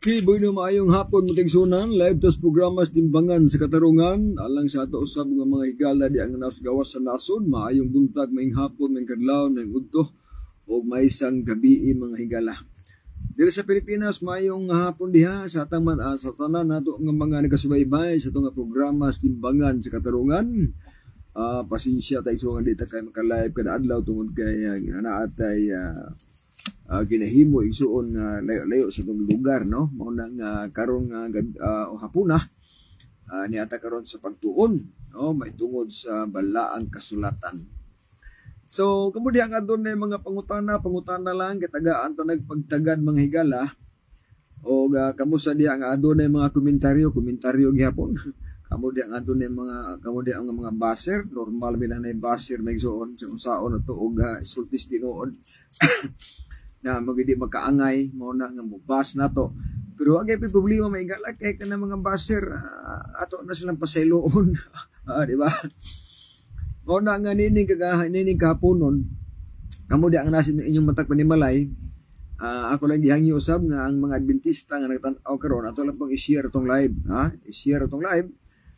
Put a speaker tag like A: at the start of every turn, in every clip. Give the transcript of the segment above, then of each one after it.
A: Kiboy na maayong hapon mga igsunan, live tas programas timbangan sa katarungan, alang sa ato usab nga mga higala di ang nasgawas sa nasod, maayong buntag, maayong hapon, maayong kadlaw, maayong udto, o may isang gabi mga higala. Dito sa Pilipinas, maayong hapon diha sa atang sa tanan nato nga mga nagasubaybay sa itong programas timbangan sa katarungan. Pasensya tayo so nga dito kayo maka-live kada adlaw tungod kay naatay ginahimo igsuon layo-layo sa itong lugar, no? Mao nang karon nga hapuna niata karon sa pagtuon, no? May tungod sa balaang kasulatan. So kamo diha nga adunay mga pangutana lang kitagaan ta nagpagtagad mga higala o kamo sa diha nga adunay mga komentaryo gihapon. Kamo diha nga adunay mga baser, normal bilang na baser may igsuon sa unsaon ato og sultis tinuod. Na magidi magkaangay mo na nga mubas nato, pero agay pa problema may higala kay kana mga baser ato na silang pasayloon. Di ba? Mo na nga nining kahaponon kamo di ang nasin inyong matag panimalay. Ako lang gihangyo usab nga ang mga Adventista nga nagtan-aw karon ato lang pang i-share tong live, i-share tong live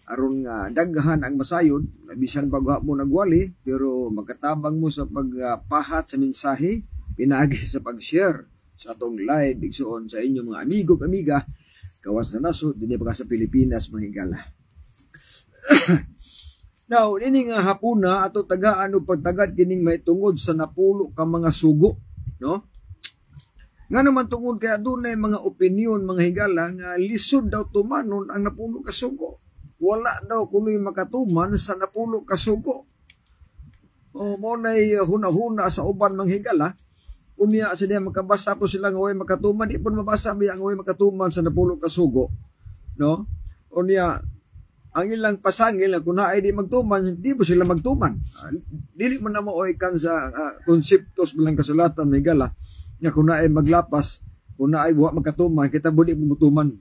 A: aron nga daghan ang masayod bisan pag mo nagwali pero magkatabang mo sa pagpahat sa mensahe pinagi sa pag-share sa atong live igsuon sa inyong mga amigo amiga kawas na nasod dinhi pa sa Pilipinas mga higala. Now, ini nga hapuna ato tagaan og pagtagad kining may tungod sa napulo ka mga sugo, no? Nga naman tungod kay adunay mga opinion mga higala nga lisod daw tumanon ang napulo ka sugo. Wala daw kunoy makatuman sa napulo ka sugo. O mo nay hunahuna sa uban mga higala. Unya sa diya makabasa po sila nga way makatuman, di po mabasa biya nga way makatuman sa napulo ka sugo, no? Unya ang ilang pasangil na kung naay di magtuman, di po sila magtuman. Dili mo na maoy kan sa konseptos bilang kasulatan may gala nga kung naay maglapas, kung naay buha magkatuman, kita budi mutuman.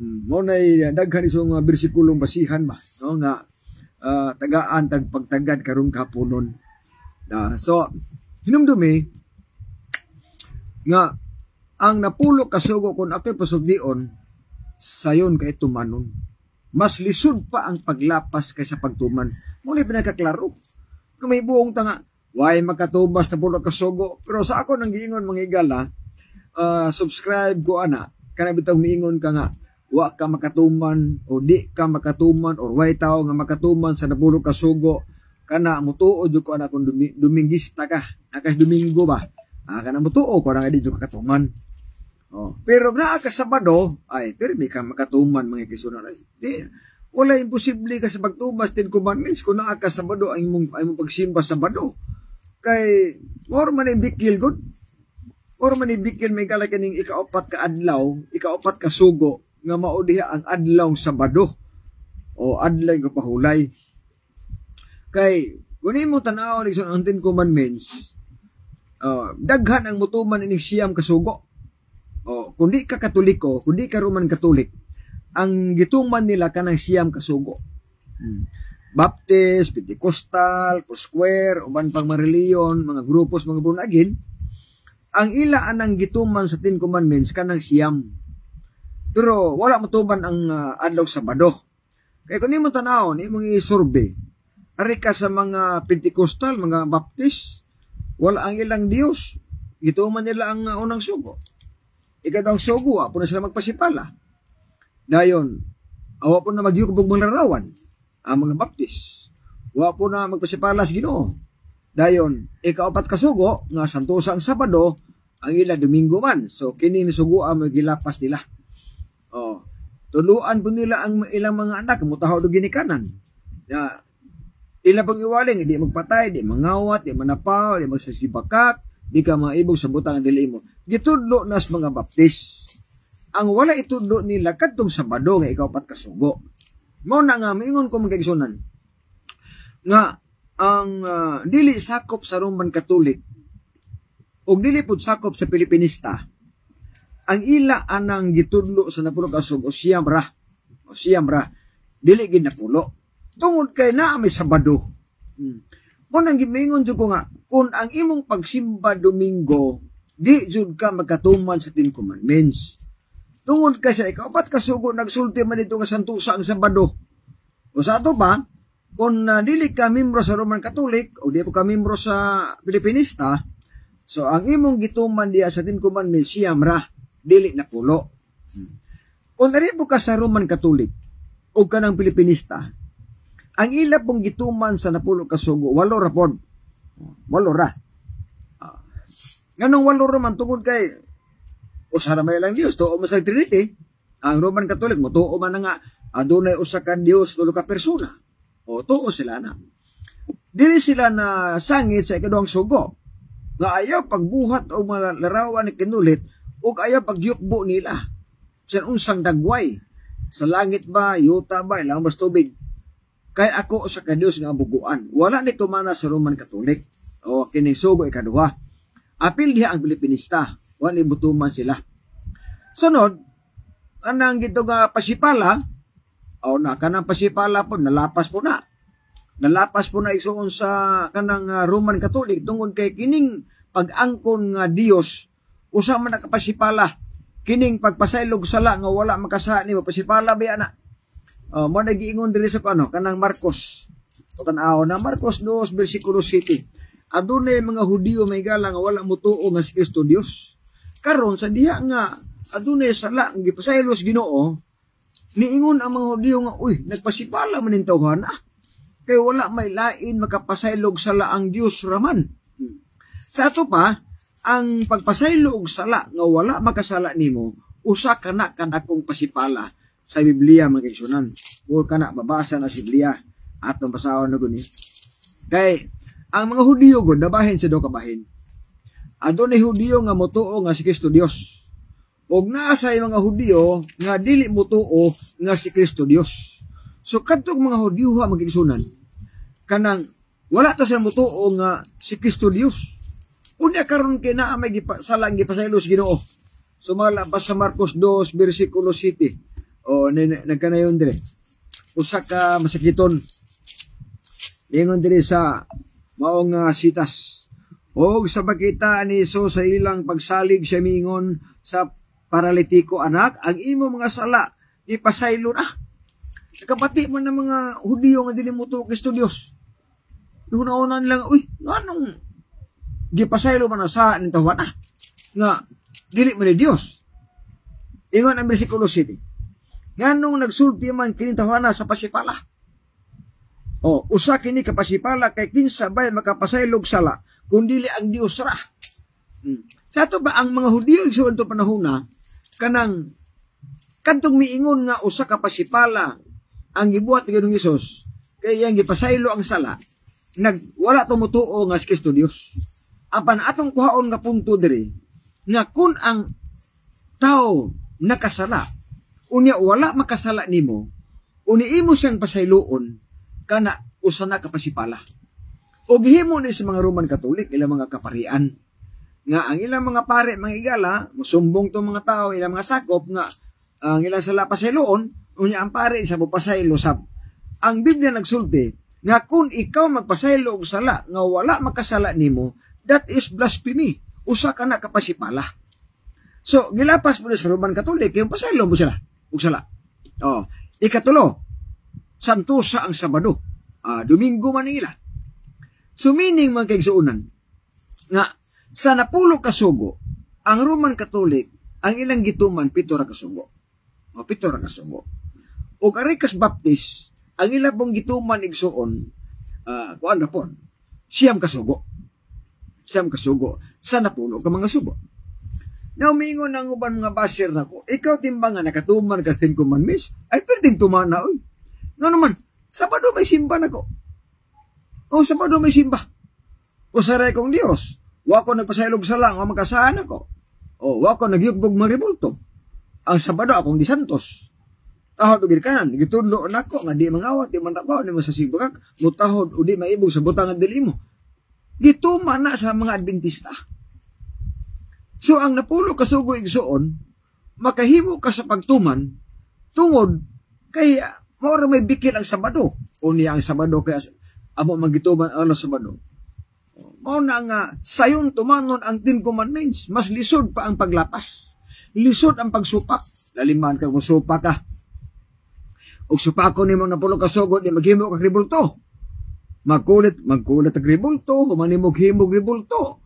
A: Mo nay daghan isong bersikulong basihan ba, no, nga tagaan pagtagad karong kapunon. So hinumdumi nga ang napulo ka sugo kung ako'y pasugdion sayon kay tumanon. Mas lisod pa ang paglapas kaysa pagtuman. Muna pinagkaklaro. Kung may buong tanga, why makatubas na pulo ka sugo. Pero sa ako nang giingon mga higala, subscribe ko ana. Kana bitang miingon ka nga, wa ka makatuman o di ka makatuman or why tao nga makatuman sa napulo ka sugo. Kana mutuod ko ana kung dumingista ka. Akas Domingo ba? Kana mutuo ko na nga di ka katuman. Pero naa ka Sabado, ay, pero may ka makatuman mga kisunan. Wala imposible ka sa pagtumas 10 commandments kung naa ka Sabado ay mong pagsimba Sabado. Kay, or man ibikil good. Or man ibikil may kala kaning ikaapat ka adlaw, ikaapat ka sugo, nga maudiha ang adlaw Sabado. O adlaw ka pahulay. Kay, kung mo tanaw ang 10 commandments, daghan ang mutuman ining siyam kasugo. Kung di ka Katoliko, kung di ka Roman Katolik, ang gituman nila kanang siyam kasugo. Baptist, Pentecostal, Foursquare, uban pang mga reliyon, mga grupos, mga born-again, ang ila anang gituman sa 10 commandments kanang siyam. Pero wala mutuman ang adlaw Sabado. Kaya kung di mo tanaw, di mong isurvey, ari ka sa mga Pentecostal, mga Baptist, wala ang ilang Diyos. Gituman nila ang unang sugo. Ikadang sugo, apo na sila magpasipala. Dayon, awa po na magyukubog mga larawan, ang mga Baptist. Awa po na magpasipala sa Ginoo. Dayon, ikaapat kasugo, nga santosa ang Sabado, ang ila Domingo man. So, kini ni sugo ang magilapas nila. Tuluan po nila ang ilang mga anak, mutahaw do ginikanan. Ilang pang iwaling, hindi magpatay, di mangawat, di manapaw, di magsasibakak, di ka maibog sa butang ang dili mo. Gitudlo nas mga Baptist. Ang wala itudlo nila kadtong Sabado nga ikaapat kasugo. Mao na nga moingon ko mga igsunan nga ang dili sakop sa Roman Catholic ug dili pud sakop sa Pilipinista. Ang ila anang gitudlo sa napulo kasugo siyam ra. Dili gid napulo. Tungod kay naa may Sabado. Mo nang gimingon jud ko nga kung ang imong pagsimba Domingo di jud ka magkatuman sa 10 commandments. Tungod ka siya, ikaw, ba't kasugo nagsulti man ito nga santusa ang Sabado? O sa ato pa, kung dili ka membro sa Roman Catholic, o di po ka membro sa Pilipinista, so ang imong gituman diya sa Ten Commandments, siyam ra, dili na pulo. Kung nari po ka sa Roman Catholic, o ka ng Pilipinista, ang ila pong gituman sa napulo kasugo, walo ra pod. Walo ra. Nganong walo ra man tungod kay usa ra may lang Dios, tuo mo sa Trinity. Ang Roman Catholic mo tuo man nga adunay usa ka Dios, tulo ka persona. O tuo sila na. Dili sila na sangit sa ikaduhang sugo. Nga ayaw pagbuhat o mga larawan ni kinulit o ayaw pagyukbo nila. Sa unsang dagway. Sa langit ba, yuta ba, ilang mas tubig. Kaya ako sa ka-Dios nga buguan. Wala nito mana sa Roman Catholic. O kining sugo ikaduha. Apil diha ang Pilipinista. Wala ibutuman sila. Sunod, kanang gito nga pasipala, o na kanang pasipala po, nalapas po na. Nalapas po na isuon sa kanang Roman Catholic tungod kay kining pag-angkon nga Dios, usa man nakapasipala. Kining pagpasaylog sala nga wala makasa ni pasipala ba na. Mo nagiingon diri sa kanang Marcos. Tan-aw na Marcos 2 bersikulo 7. Adunay mga Hudiyo may gala nga wala mutuo nga si Kristo Dios. Karon sa diha nga adunay sala ang gipasaylos Ginoo, niingon ang mga Hudiyo nga uy nagpasipala man ning tawhan kay wala may lain makapasaylog sala ang Dios raman. Sa ato pa ang pagpasaylog sala nga wala makasala nimo usa kana kanakong pasipala sa Biblia mga igsunan. O kana babasa na sa Biblia atong basahon na guni. Kay ang mga Hudiyo gud nabahin sa do kabahin. Adunay Hudiyo nga motuo nga si Kristo Dios. Og naa sa mga Hudiyo nga dili motuo nga si Kristo Dios. So kadtong mga Hudiyo magigsunan kanang wala to sa motuo nga si Kristo Dios. Unya karon kay naa may salang gipasaylos Ginoo. So malabas sa Marcos 2 bersikulo 7. O nagkanayon dire. Usa ka masakiton. Ingon dire sa maong sitas. Og sa bakita ni so sa ilang pagsalig siya mingon sa paralitiko, anak, ang imo mga sala ipasaylo na. Kapati man ng mga Hudiyo nga dili motuo Kristo Dios. Una-una lang, uy, anong gipasaylo man na sa ning tawhan nga dili man ni Dios. Ingon ang bersikulo 7. Nganong nagsulti man kini tawhana sa pasipala. O usa kini ka pasipala kay kinsa bay makapasaylog sala kun dili ang Dios ra. Sa ato ba ang mga Hudiyo igsuon to panahona kanang kadtong miingon nga usa ka pasipala ang gibuhat ni Ginoong Hesus kay yang gipasaylo ang sala wala tumutuo nga si Kristo Dios. Apan atong kuhaon nga punto diri nga kun ang tao nakasala unya wala makasala nimo uni imo siyang pasayloon kana usa na ka pasipala. O gihimo ni sa mga Roman Catholic ilang mga kaparian nga ang ilang mga pare mga igala musumbong to mga tao ilang mga sakop nga ang ilang sala pasayloon unya ang pare sa pasaylo sab. Ang Biblia nagsulti nga kung ikaw magpasaylo og sala nga wala makasala nimo, that is blasphemy. Usa ka na kapasipala. So gilapas mo sa Roman Catholic yung pasaylo mo sila og sala. Ikatulo, santusa ang Sabado. Domingo man nila. So meaning mga kaigsuunan nga sa napulo kasugo ang Roman Catholic ang ilang gituman 7 ra kasugo. 7 ra kasugo. O Arikas Baptist ang ilang pong gituman igsuon kuan na pon siyam kasugo sa napulo ka mga sugo. Now mingon ang uban mga basher nako, ikaw timbangan nakatuman ka sa Ten Commandments ay pwedeng tumana oy. Nga naman Sabado may simba nako. Sabado may simba. O saray kong Dios, wa ko nagpasaylog sala nga magkasaan ako. Wa ko nagyugbog maribulto. Ang Sabado akong di santos. Tahod og kanan, gitudlo nako nga di mangawat, di man tabaw ni sa sibak, mutahod udi maibog sa butangan dili mo. Gituma na sa mga Adventista. So ang napulo kasugo igsuon, makahimo ka sa pagtuman tungod kay mao may bikil ang Sabado. Unya ang Sabado kay amo magituman ang Sabado. Mao na nga sayon tumanon ang Ten Commandments, mas lisod pa ang paglapas. Lisod ang pagsupak. laliman ka musupa ka. Og supako nimo na pulo ka sugo di maghimo ka ribulto. Magkulit ang ribulto, humanimog himog ribulto.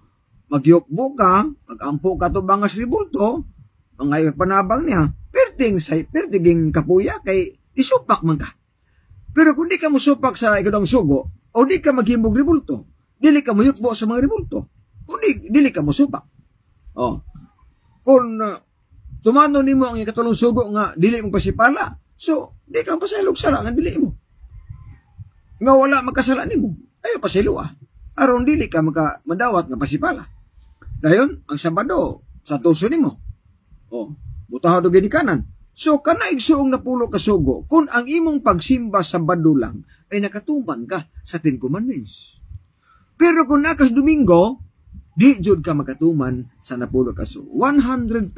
A: Magyukbo ka, magampo ka to bangas ribulto, mga panabang niya, pertiging kapuya kay isupak man ka. Pero kung di ka musupak sa ikadang sugo, o di ka maghimog ribulto, dili ka muyukbo sa mga ribulto, kung dili ka musupak. Oh. Kung tumano nimo ang ikatulong sugo nga dili mo pasipala, so di ka pasalog sala nga dili mo. Nga wala magkasala nimo, ayo pasilo aron dili ka madawat nga pasipala. Dayon ang Sabado sa tuso nimo. Oh, butaha do gini kanan. So kana igsuong napulo ka sugo, kung ang imong pagsimba Sabado lang ay nakatuman ka sa 10 Commandments. Pero kung nakas Domingo, di jud ka makatuman sa napulo ka sugo. 100%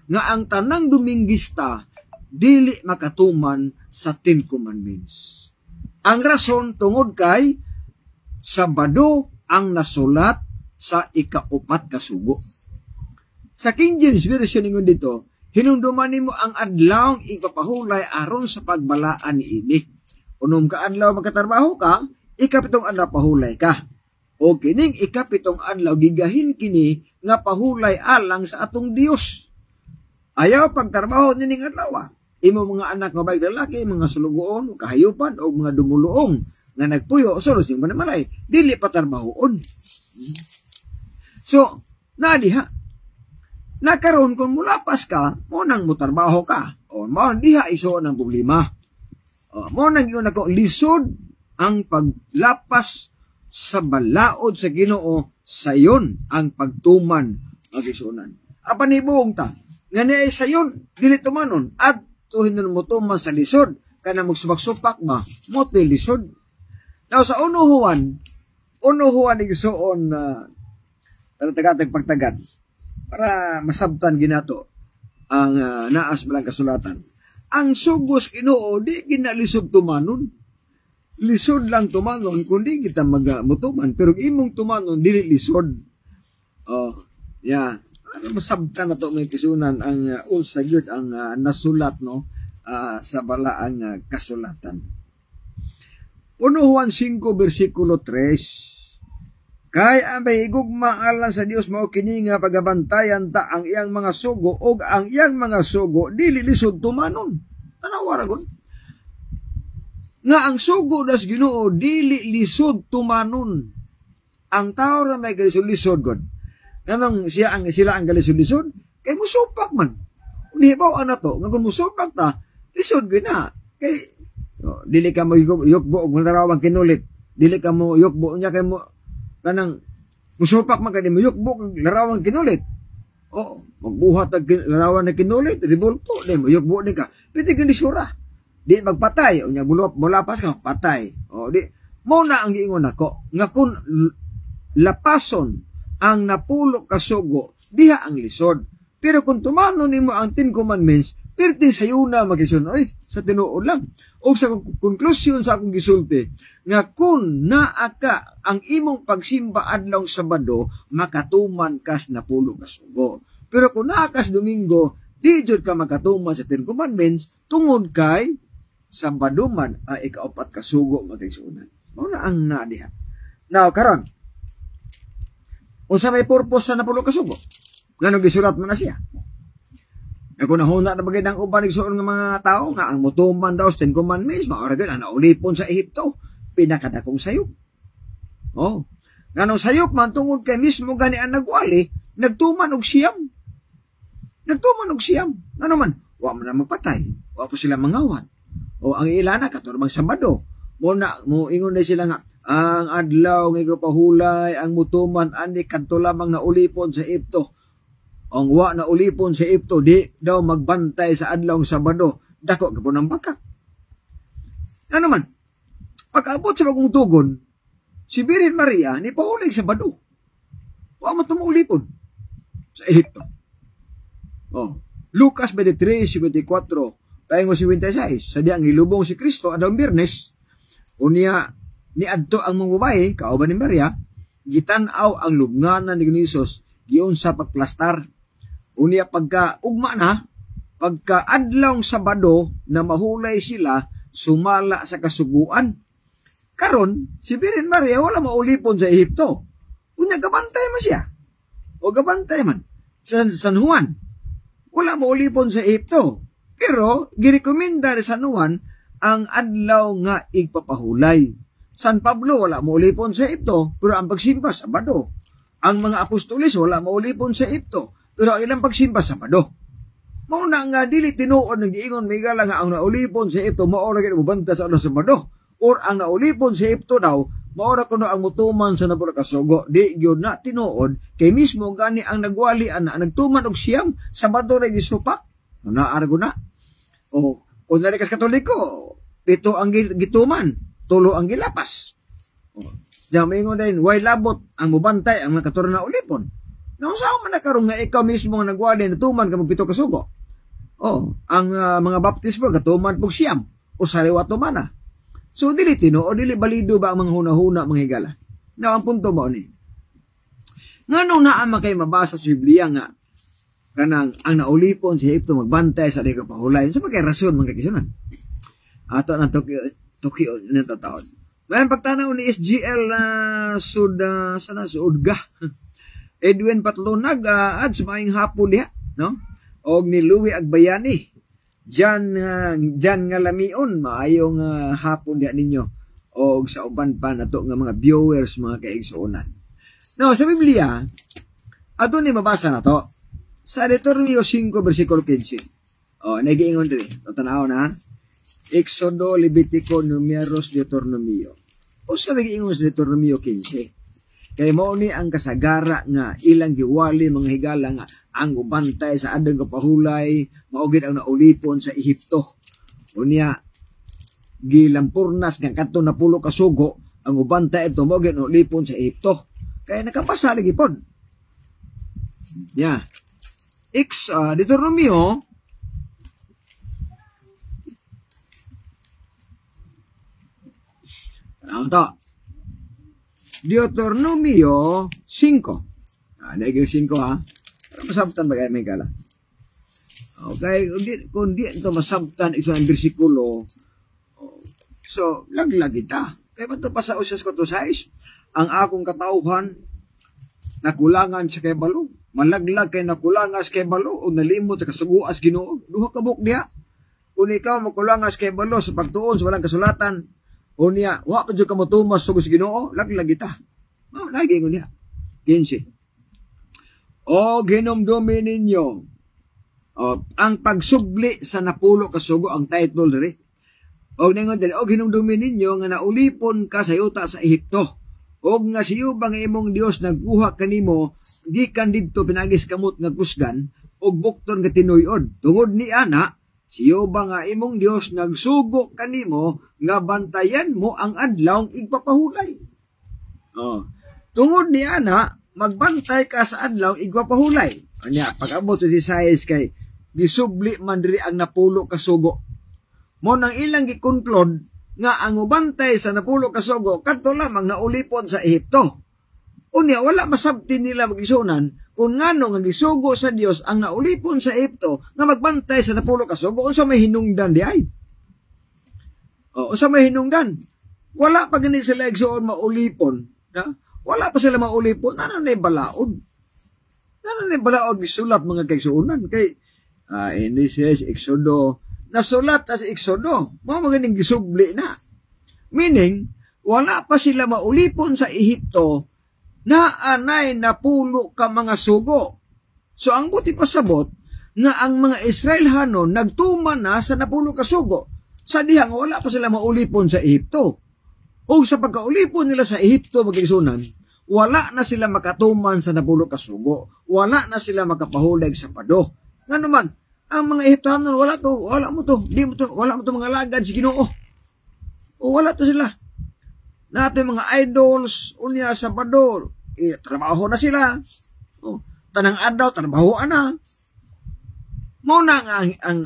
A: nga ang tanang Dominguista dili makatuman sa 10 Commandments. Ang rason tungod kay Sabado ang nasulat sa ika-4 ka sugo. Sa King James Version ningon dito, hinumduman nimo ang adlaw ipapahulay aron sa pagbalaan niini. Unom ka adlaw magkatrabaho ka, ika-7 adlaw pahulay ka. O kining ika-7 adlaw gigahin kini nga pahulay alang sa atong Dios. Ayaw pagtrabaho nining adlaw. Imo mga anak nga bayag lalaki, mga sulugoon, kahayupan o mga dumuluong nga nagpuyo suros yung manamalay, dili pa trabahoon. So, nadiha. Nakaroon kung mulapas ka, mo nang mutarbaho ka. O mo diha iso ng problema. O mo nang yun ako lisod ang paglapas sa balaod sa Ginoo, sayon ang pagtuman magisunan. Apan hibuong ta, nga niya sayon dili tumanon at tuhin mo tuman sa lisod kana magsupak-supak ba mo ti lisod. Now sa unuhuan igsuon tagatag pagtagad para masabtan ginato ang naas malang kasulatan. Ang sugos Ginoo di ginalisod tumanon. Lisod lang tumanon kundi kita magmutuman pero imong tumanon dili lisod. Oh, yeah. Masabtan na to may kisunan ang unsa gyud ang nasulat no sa balaang kasulatan. 1 Juan 5 versikulo 3. Kay abay igugma alang sa Dios mao kini nga pagabantayan ta ang iyang mga sugo ug ang iyang mga sugo dili lisod tumanon. Tanawa ra gud. Nga ang sugo das Ginoo dili lisod tumanon. Ang tao ra may lisod gud. Nanong sila ang galisod-lisod, kay musupak man. Unihibaw na to, nga kung musupak ta, lisod gina. Kay, dili ka mo yukbo, kung narawang kinulit, dili ka mo yukbo niya, kay mo, kanang, musupak man ka, di mo yukbo, narawang kinulit. O, magbuhat ang larawan na kinulit, ribulto, di mo yukbo din ka. Pwede kang disura. Di magpatay, o niya, mulapas ka, patay. O, di, muna ang giingon ako, nga kung lapason, ang napulo ka sugo, diha ang lisod. Pero kung tumano nimo ang 10 Commandments, perti sayuna magisun, oy, sa tinuod lang. O sa konklusyon sa akong gisulti, nga kung naaka ang imong pagsimba adlaw Sabado, makatuman kas napulo ka sugo. Pero kung naakas Domingo, di jud ka makatuman sa 10 Commandments, tungod kay Sabado man ay ika-4 ka sugo magisunan. Mao na ang nadiha. Now, karon, unsa may purpose sa napulo ka sugo? Ngano gisulat mo na siya? Kung nahuna na bagay ng uban igsuon nga mga tao nga ang mutuman daw sa 10 Commandments, maura gid ang naulipon sa Ehipto, pinakadakong sayop. Oh. Nganong sayop man tungod kay mismo gani ang nagwali, nagtuman og siyam. Nagtuman og siyam. Ano man, wa man na magpatay, wa po sila mangawat. O ang ilana katurmang Sabado, mo ingon na sila nga ang adlaw nga pahulay ang mutuman ani kadto lamang na ulipon sa Ehipto. Ang wa na ulipon sa Ehipto di daw magbantay sa adlaw ng Sabado. Dako gapon ang baka. Ano man? Pag-abot sa bagong tugon, si Birhen Maria ni pahulay sa Sabado. Wa man tumulipon sa Ehipto. Oh, Lucas 23:24 paingo 56 sa diyang hilubong si Kristo adlaw Biyernes. Unya ni adto ang mga babae, kauban ni Maria, gitan-aw ang lubnganan ni Jesus giun sa pagplastar. Unya pagka ugma na, pagkaadlaw Sabado na mahulay sila, sumala sa kasuguan. Karon, si Virgin Maria wala maulipon sa Ehipto. Unya gabantay man siya. O gabantay man. San Juan, wala maulipon sa Ehipto. Pero, girekomenda ni San Juan ang adlaw nga igpapahulay. San Pablo wala maulipon sa Ehipto, pero ang pagsimba Sabado. Ang mga apostolis wala maulipon sa Ehipto, pero ang ilang pagsimba Sabado. Mauna nga dili tinuod ng giingon may gala nga ang naulipon sa Ehipto maora gid mobanta sa Sabado. Or ang naulipon sa Ehipto daw maora kuno ang mutuman sa napula ka sugo. Di gyud na tinuod kay mismo gani ang nagwali ana nagtuman og siyam Sabado ra gisupak. Naargo na. O kung nari kas Katoliko, ito ang gituman, tulo ang gilapas. Diyan maingon din, way labot ang mubantay ang nakaturan na ulipon. Nausaw man na karon nga ikaw mismo ang nagwali natuman ka magpito ka sugo. Ang mga baptismo gatuman pog siyam o sariwa tumana. So dili tino o dili balido ba ang mga hunahuna mga higala? Now ang punto mo ni. Nganong naa man kay mabasa sa Biblia nga kanang ang naulipon sa Ehipto magbantay sa di kapahulay. Sa magkay rason mga kisunan. Ato na Tokyo nito taon. May pagtanaw ni SGL na Sudga. Edwin Patlonag at sumaying hapon diha, no? Og ni Louie Agbayani. Jan nga lamion maayong hapon diha ninyo. Og sa uban pa nato nga mga viewers mga kaigsuonan. No, sa Biblia ato ni mabasa na to. Sa Deuteronomio 5 versikulo 15. Nagiingon diri. Tanaw na. Exodo, Levitico, Numeros, Deuteronomio. O sa nagiingon sa Deuteronomio 15. Kay mao ni ang kasagara nga ilang giwali mga higala nga ang ubantay sa adang kapahulay, maugid ang naulipon sa Ehipto. Unya gilampurnas nga kadto na pulo ka sugo ang ubantay ito maugid ang naulipon sa Ehipto. Kaya nakapasa lagi pod. Yeah. Deuteronomio Deuteronomio 5. Naging 5 ha. Para masabtan ba kayo may kala? Okay, kung di ito masabtan isa ang bersikulo, so laglag ita. Kaya ba ito pa sa Usyas 4:6? Ang akong katauhan nakulangan sa kebalo. Malaglag kay nakulangas kay balo o nalimot sa kasuguas Ginoo. Duha ka buk diha. Kung ikaw makulangas kay balo sa pagtuon sa walang kasulatan, o niya, wa pa dyan ka matumas sa Ginoo, laglag ita. Lagi ko niya. 15. O ginomdumi ninyo, ang pagsubli sa napulo kasugo ang title diri. O ningon diri, o ginomdumi ninyo nga naulipon ka sa yuta sa Ehipto. Og nga siyo bang imong Dios nagkuha kanimo gikan didto pinagis kamot nga kusgan og bukton nga tinuyod. Tungod ni ana, siyo ba nga imong Dios nagsugo kanimo nga bantayan mo ang adlaw igpapahulay. Tungod ni ana, magbantay ka sa adlaw igpapahulay. Anya pag-abot sa Isaias kay gisubli man diri ang napulo ka sugo. Mo nang ilang gi-conclude nga ang ubantay sa napulo ka sugo kadto lamang naulipon sa Ehipto. Unya wala masabti nila magisunan kung ngano nga gisugo sa Dios ang naulipon sa Ehipto nga magbantay sa napulo ka sugo unsa may hinungdan di ay. Unsa may hinungdan? Wala pa gani sila igsuon maulipon, ha? Wala pa sila maulipon, ano na balaod? Ano na balaod gisulat mga kaigsuonan kay ini says Exodo nasulat as Exodo, mga magaling gisubli na. Meaning, wala pa sila maulipon sa Ehipto na anay napulo ka mga sugo. So, ang buti pasabot na ang mga Israelhano nagtuman na sa napulo ka sugo. Sa dihang wala pa sila maulipon sa Ehipto. O sa pagkaulipon nila sa Ehipto magigsunan, wala na sila makatuman sa napulo ka sugo. Wala na sila makapahulag sa pado. Nga naman, ang mga Ehiptano wala mo to mga lagad si Ginoo. O wala to sila. Natin mga idols unya sa pado, trabaho na sila. Tanang adlaw trabahoan na. Mao na ang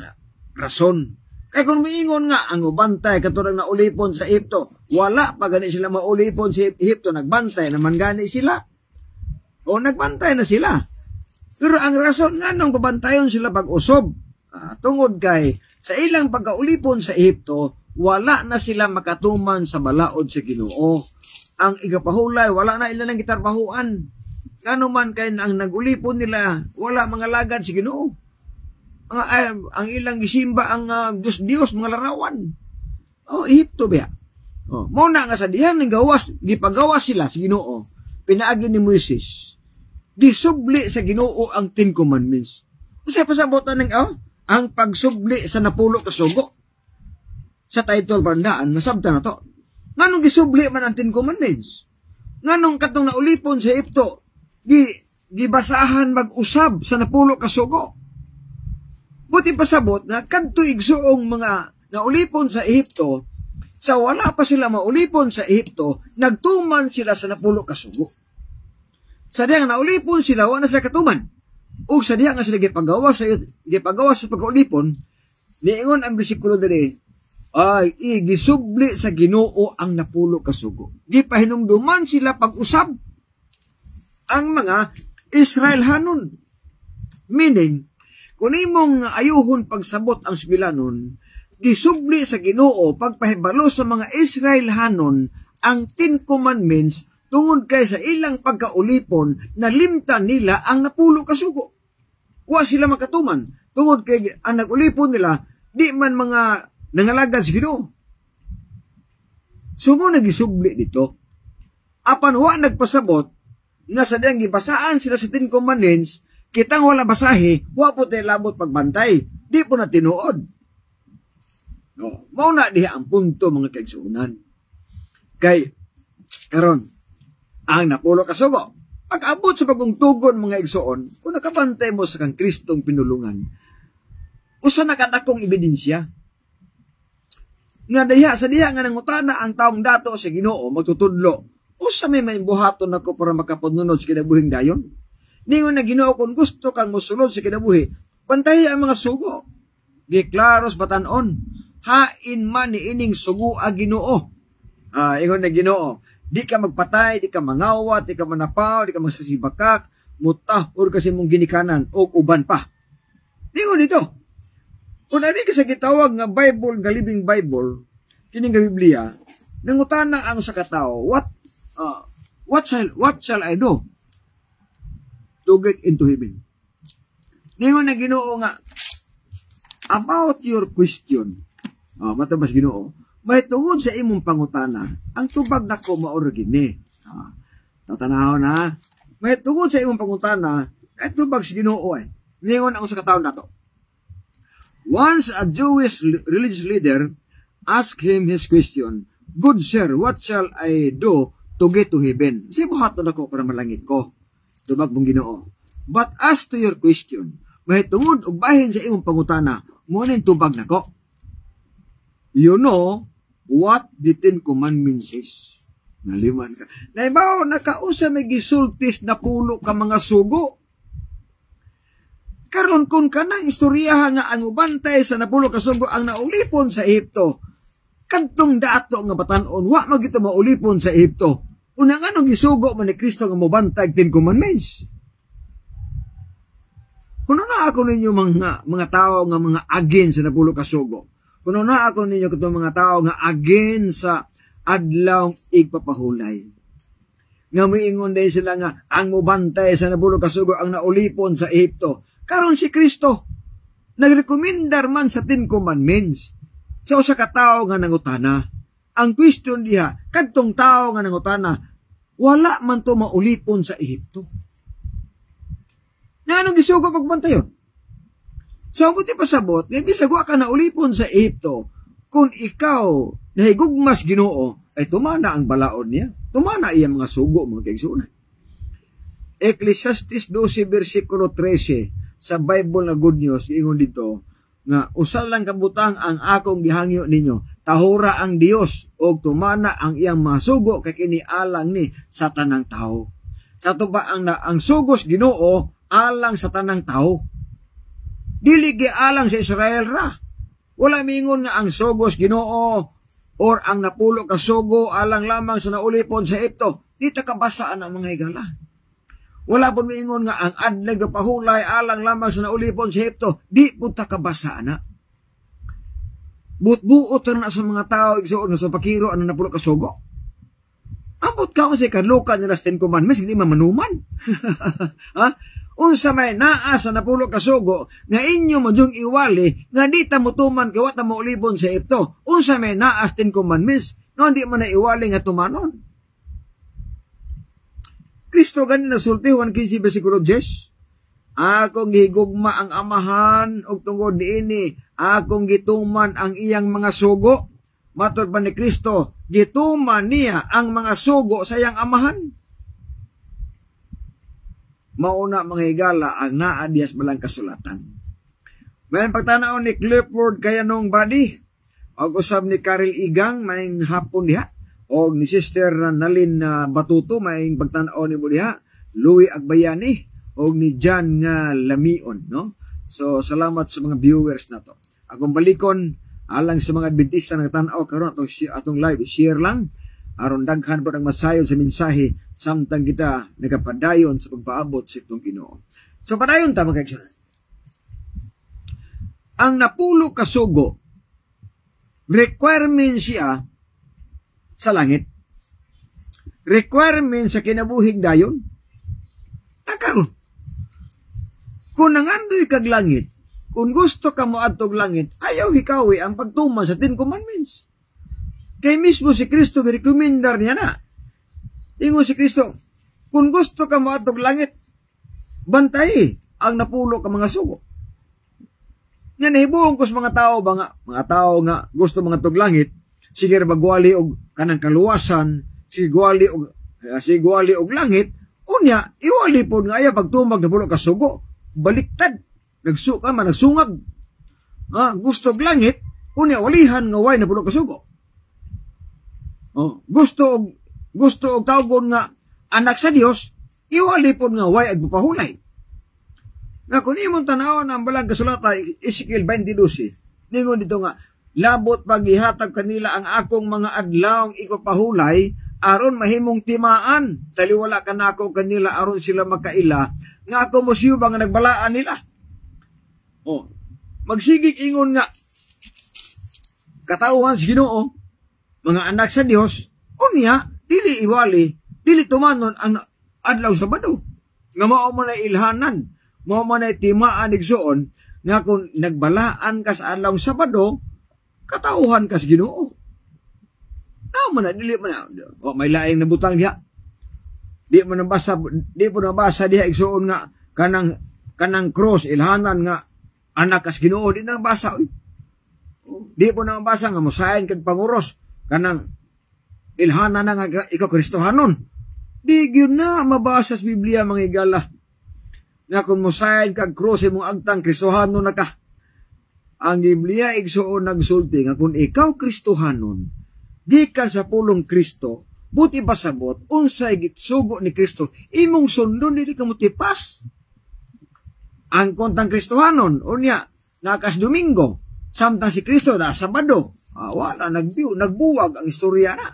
A: rason. Kay kung miingon nga ang ubantay katulad na ulipon sa Ehipto, wala pa gani sila maulipon sa Ehipto, nagbantay naman gani sila. O nagbantay na sila. Pero ang rason nga nung babantayon sila pag-usob, Tungod kay sa ilang pagkaulipon sa Ehipto, wala na sila makatuman sa balaod sa Ginoo. Ang igapahulay, wala na ilang gitarbahuan. Ngano man kay ang nagulipon nila, wala mga lagad sa Ginoo. Ang ilang gisimba ang Diyos mga larawan. Ehipto ba? Muna nga sa dihan ng gawas, gipagawas sila sa Ginoo. Pinaagi ni Moises. Gisubli sa Ginoo ang 10 Commandments. Kasi pasabotan ng ang pagsubli sa napulo ka sugo. Sa title bandaan, nasabta na to. Nganong gisubli man ang 10 Commandments? Nganong katong naulipon sa Ehipto, gibasahan mag-usab sa napulo ka sugo. Buti pasabot na kadto igsuong mga naulipon sa Ehipto, sa wala pa sila maulipon sa Ehipto, nagtuman sila sa napulo ka sugo. Sa diyang naulipon sila, wala na sila katuman. O sa diyang nga sila gipagawas sa pagkaulipon, niingon ang bersikulo diri, ay igisubli sa Ginoo ang napulo ka sugo. Gipahinumduman sila pag-usab ang mga Israelhanon. Meaning, kung imong ayuhon pagsabot ang sibilanon, gisubli sa Ginoo pagpahibalo sa mga Israelhanon ang 10 Commandments tungod kay sa ilang pagkaulipon na limtan nila ang napulo ka sugo. Wa sila makatuman tungod kay ang nagulipon nila di man mga nangalagad sa Ginoo. Sumo nagisubli dito. Apan wa nagpasabot nga sa diyang gibasaan sila sa 10 Commandments, kitang wala basahe, wa po tayo labot pagbantay. Di po na tinuod. Mao na diha ang punto mga kaigsuunan. Kay karon ang napulo ka sugo, pag-abot sa pagungtugon mga igsuon, kung nakabantay mo sa kang Kristong pinulungan, usa na kadakong ebidensya nga sa diha nga nangutana ang taong dato sa Ginoo magtutudlo, usa may buhaton ako para makapanunod sa kinabuhing dayon. Ningon na Ginoo, kung gusto kang mosulod sa kinabuhi, bantahi ang mga sugo. Giklaros batanon, hain man ni ining sugo a Ginoo. Ingon na Ginoo, di ka magpatay, di ka mangawat, di ka manapaw, di ka magsasibakak, mutah, or kasi mong ginikanan, o uban pa. Ingon dito, kung ano ka sa gitawag nga Bible, galibing Bible, kining nga Biblia, nangutana ang sa katao, what shall I do to get into heaven? Ningon na Ginoo nga, about your question, matabas Ginoo, may tungod sa imong pangutana, ang tubag nako maoro gini. Tatanaw na, may tungod sa imong pangutana, ay tubag sa Ginoo Ningon ang sa kataon nato. Once a Jewish religious leader asked him his question, "Good sir, what shall I do to get to heaven?" Kasi buhaton ako para malangit ko. Tubag mong Ginoo. But as to your question, may tungod og bahin sa imong pangutana, mo ning tubag nako. You know what the 10 Commandments is. Naliman ka. Naibaw, nakausa may gisultis na pulo ka mga sugo. Karon kung kanang istoryahan nga ang ubantay sa napulo ka sugo ang naulipon sa Ehipto, kadtong dato nga batanon, wa magito maulipon sa Ehipto. Unang anong gisugo man ni Kristo nga mobantay 10 Commandments. Kuno na ako ninyo mga tao nga mga agin sa napulo ka sugo. Kuno na ako ninyo katong mga tao nga agin sa adlaw igpapahulay. Nga miingon din sila nga ang mubantay sa napulo ka sugo ang naulipon sa Ehipto. Karon si Kristo nagrekomendar man sa 10 Commandments sa usa ka tawo nga nangutana. Ang question diha, kadtong tawo nga nangutana, wala man to maulipon sa Ehipto. Na anong gisugo pagbantayon? So, ang buti pasabot, nga bisag wa ka na ulipon sa Ehipto, kung ikaw nahigugmas Ginoo, ay tumana ang balaod niya. Tumana iya mga sugo, mga kaigsunan. Ecclesiastes 12, versikulo 13, sa Bible na Good News, ingon dito, nga usal lang kabutang ang akong gihangyo ninyo, tahura ang Dios, o tumana ang iyang mga sugo, kay kinialang ni sa tanang tao. Sa tuba ang sugos Ginoo, alang sa tanang tao. Dili alang sa Israel ra. Wala mingon nga ang sugos Ginoo or ang napulo ka sugo alang lamang sa naulipon sa Ehipto. Di ta kabasaan ang mga higala. Wala po miingon nga ang adlay gapahulay alang lamang sa naulipon sa Ehipto. Di po ta kabasa na. Buot-buot na sa mga tao igsuon nga sa pakiro ano napulo ka sugo. Ambot ka sa kadlukan nga nas 10 commandments hindi mamanuman. Ha? Unsa may naa sa napulo ka sugo nga inyo madyong iwali nga di ta mutuman kay wa ta maulibon sa Ehipto. Unsa may naa sa 10 commandments no di man na iwali nga tumanon. Kristo gani nasulti Juan 15 bersikulo 10. Akong gihigugma ang amahan og tungod niini akong gituman ang iyang mga sugo. Matod pa ni Kristo, gituman niya ang mga sugo sa iyang amahan. Mauna mga higala ang naa diyas balang kasulatan. May pagtanaw ni Clifford Kayanong Badi, og usab ni Karel Igang may hapon diha, og ni Sister Nalin Batuto may pagtanaw ni mo diha, Louie Agbayani, og ni John nga Lamion, no? So salamat sa mga viewers na to. Akong balikon alang sa mga Adventista nga tan-aw karon atong live share lang aron daghan po ang masayon sa mensahe samtang kita nagapadayon sa pagpaabot sa itong Ginoo. So padayon ta mga kaibigan. Ang napulo ka sugo requirement siya sa langit. Requirement sa kinabuhing dayon. Nakaroon. Kung nangandoy kag langit, kung gusto ka mo adtog langit, ayaw hikawi ang pagtuman sa 10 commandments. Kay mismo si Kristo girekomendar niya na. Ingon si Kristo, kung gusto ka mo adtog langit, bantay ang napulo ka mga sugo. Nga nahibuong ko sa mga tao nga gusto mga tog langit, sige magwali og kanang kaluwasan, sige gwali og langit, unya iwali pod nga ayaw pagtumag napulo ka sugo. Baliktad, nagsungag. Gusto og langit, unya walihan nga way napulo ka sugo. Gusto og tawgon nga anak sa Dios, iwali pod nga way agpapahulay. Nga kung imong tanawon ang balang kasulatan Ezekiel 20:12, ningon dito nga labot paghihatag kanila ang akong mga adlawng ipapahulay aron mahimong timaan taliwala kanako kanila aron sila makaila nga ako mosyuba nga nagbalaan nila. Magsigig ingon nga katauhan sa Ginoo, mga anak sa Dios, unya dili iwali, dili tumanon ang adlaw Sabado. Nga mao man ay ilhanan, mao man ay timaan igsuon nga kung nagbalaan ka sa adlaw Sabado, katauhan ka sa Ginoo. Man na dili man na. May laing nabutang diha. Di mo nabasa diha igsuon nga kanang cross ilhanan nga anak kas Ginoo di nang basa. Di po nang basa nga mosayan kag panguros kanang ilhanan na nga ikaw Kristohanon. Di gyud na mabasa sa Biblia mga higala. Nga kung mosayan kag cross imong agtang Kristohanon na ka. Ang Biblia igsuon nagsulti nga kung ikaw Kristohanon, gikan sa pulong Kristo, buti pasabot, unsay gitsugo ni Kristo, imong sundon dili ka mutipas. Ang kontang Kristohanon, unya, nakas Domingo, samtang si Kristo na Sabado, wala, nagbuwag ang istorya na.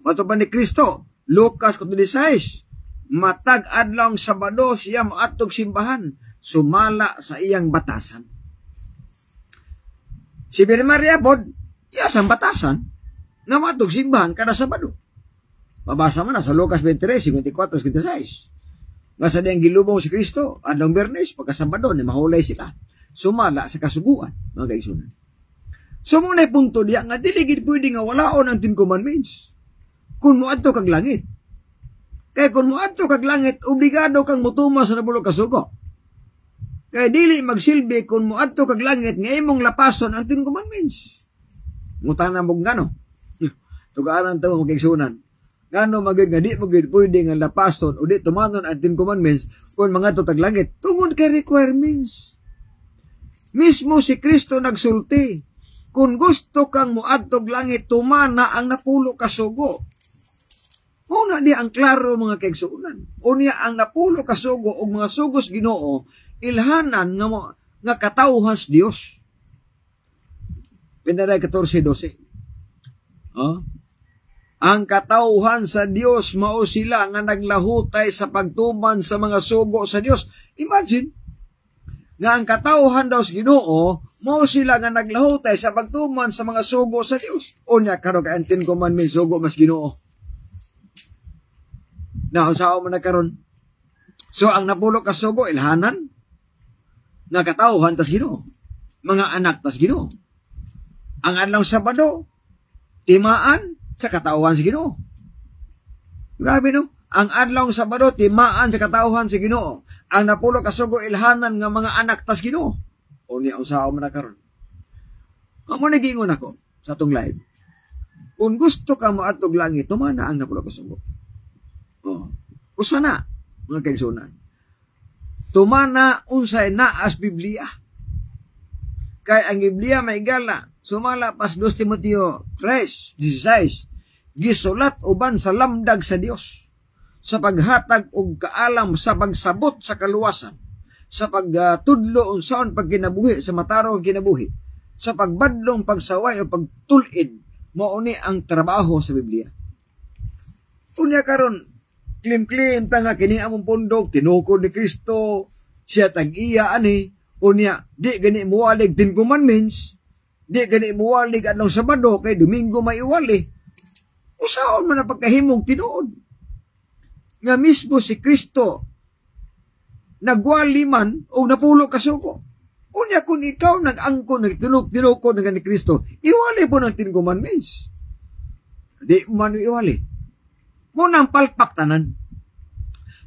A: Matupan ni Kristo, Lucas 16, matag adlaw Sabado siya maatog simbahan, sumala sa iyang batasan. Si Birhen Maria pod, ang batasan, na matog simbahan kada Sabado. Mabasa mo na sa Lucas 23, 54, 56. Nga sa diyang gilubong si Kristo, adlaw Biyernes, pagka Sabado, na mahulay sila. Sumala sa kasuguan, mga kaigsunan. So muna punto diya, nga diligid pwede nga walaon ang 10 commandments. Kung muadto kag langit. Kaya kung muadto kag langit, obligado kang mutuma sa napulo ka sugo. Kaya dili magsilbi kung muadto kag langit, nga imong lapason ang 10 commandments. Mutana mong gano. Tugaran tawo magigsunan. Ngano magig nga di magig pwede nga lapason o di tumanon ang 10 commandments kung mga tutag langit tungod kay requirements. Mismo si Kristo nagsulti. Kung gusto kang muadtog langit, tumana ang napulo ka sugo. Una di ang klaro mga kaigsunan. Unya ang napulo ka sugo o mga sugos Ginoo ilhanan nga katawhas Dios. Pindaray 14:12. Ang katawhan sa Dios mao sila nga naglahutay sa pagtuman sa mga sugo sa Dios. Imagine nga ang katawhan daw sa Ginoo mao sila nga naglahutay sa pagtuman sa mga sugo sa Dios. Unya karon ka ang 10 commandments sugo mas Ginoo. Na usaw man nagkaron. So ang napulo ka sugo ilhanan nga katawhan tas Ginoo. Mga anak tas Ginoo. Ang adlaw Sabado timaan sa katawhan sa Ginoo. Grabe no? Ang adlaw Sabado timaan sa katawhan sa Ginoo. Ang napulo ka sugo ilhanan nga mga anak tas Ginoo. O niya usaw man karon. Amo nagingon ako sa atong live. Kung gusto ka moadtog langit, tumana ang napulo ka sugo. Oh, usa na mga kaigsunan. Tumana unsay naas Biblia. Kay ang Biblia may gala sumala pas 2 Timoteo 3:16 gisulat uban sa lamdag sa Dios sa paghatag og kaalam sa pagsabot sa kaluwasan, sa pagtudlo unsaon pagkinabuhi sa matarong kinabuhi, sa pagbadlong pagsaway o pagtul-id mao ni ang trabaho sa Biblia. Unya karon klim-klim ta nga kini among pundok tinukod ni Kristo, siya tag-iya ani, unya di gani muwalig 10 commandments, di gani muwalig adlaw Sabado kay Domingo may iwali. Usaon man ang pagkahimog tinuod. Nga mismo si Kristo nagwali man o napulo ka sugo. Unya kung ikaw nag-angkon, tinukod ng ni Kristo, iwali po ng 10 commandments. Di man iwali. Munang palpak tanan.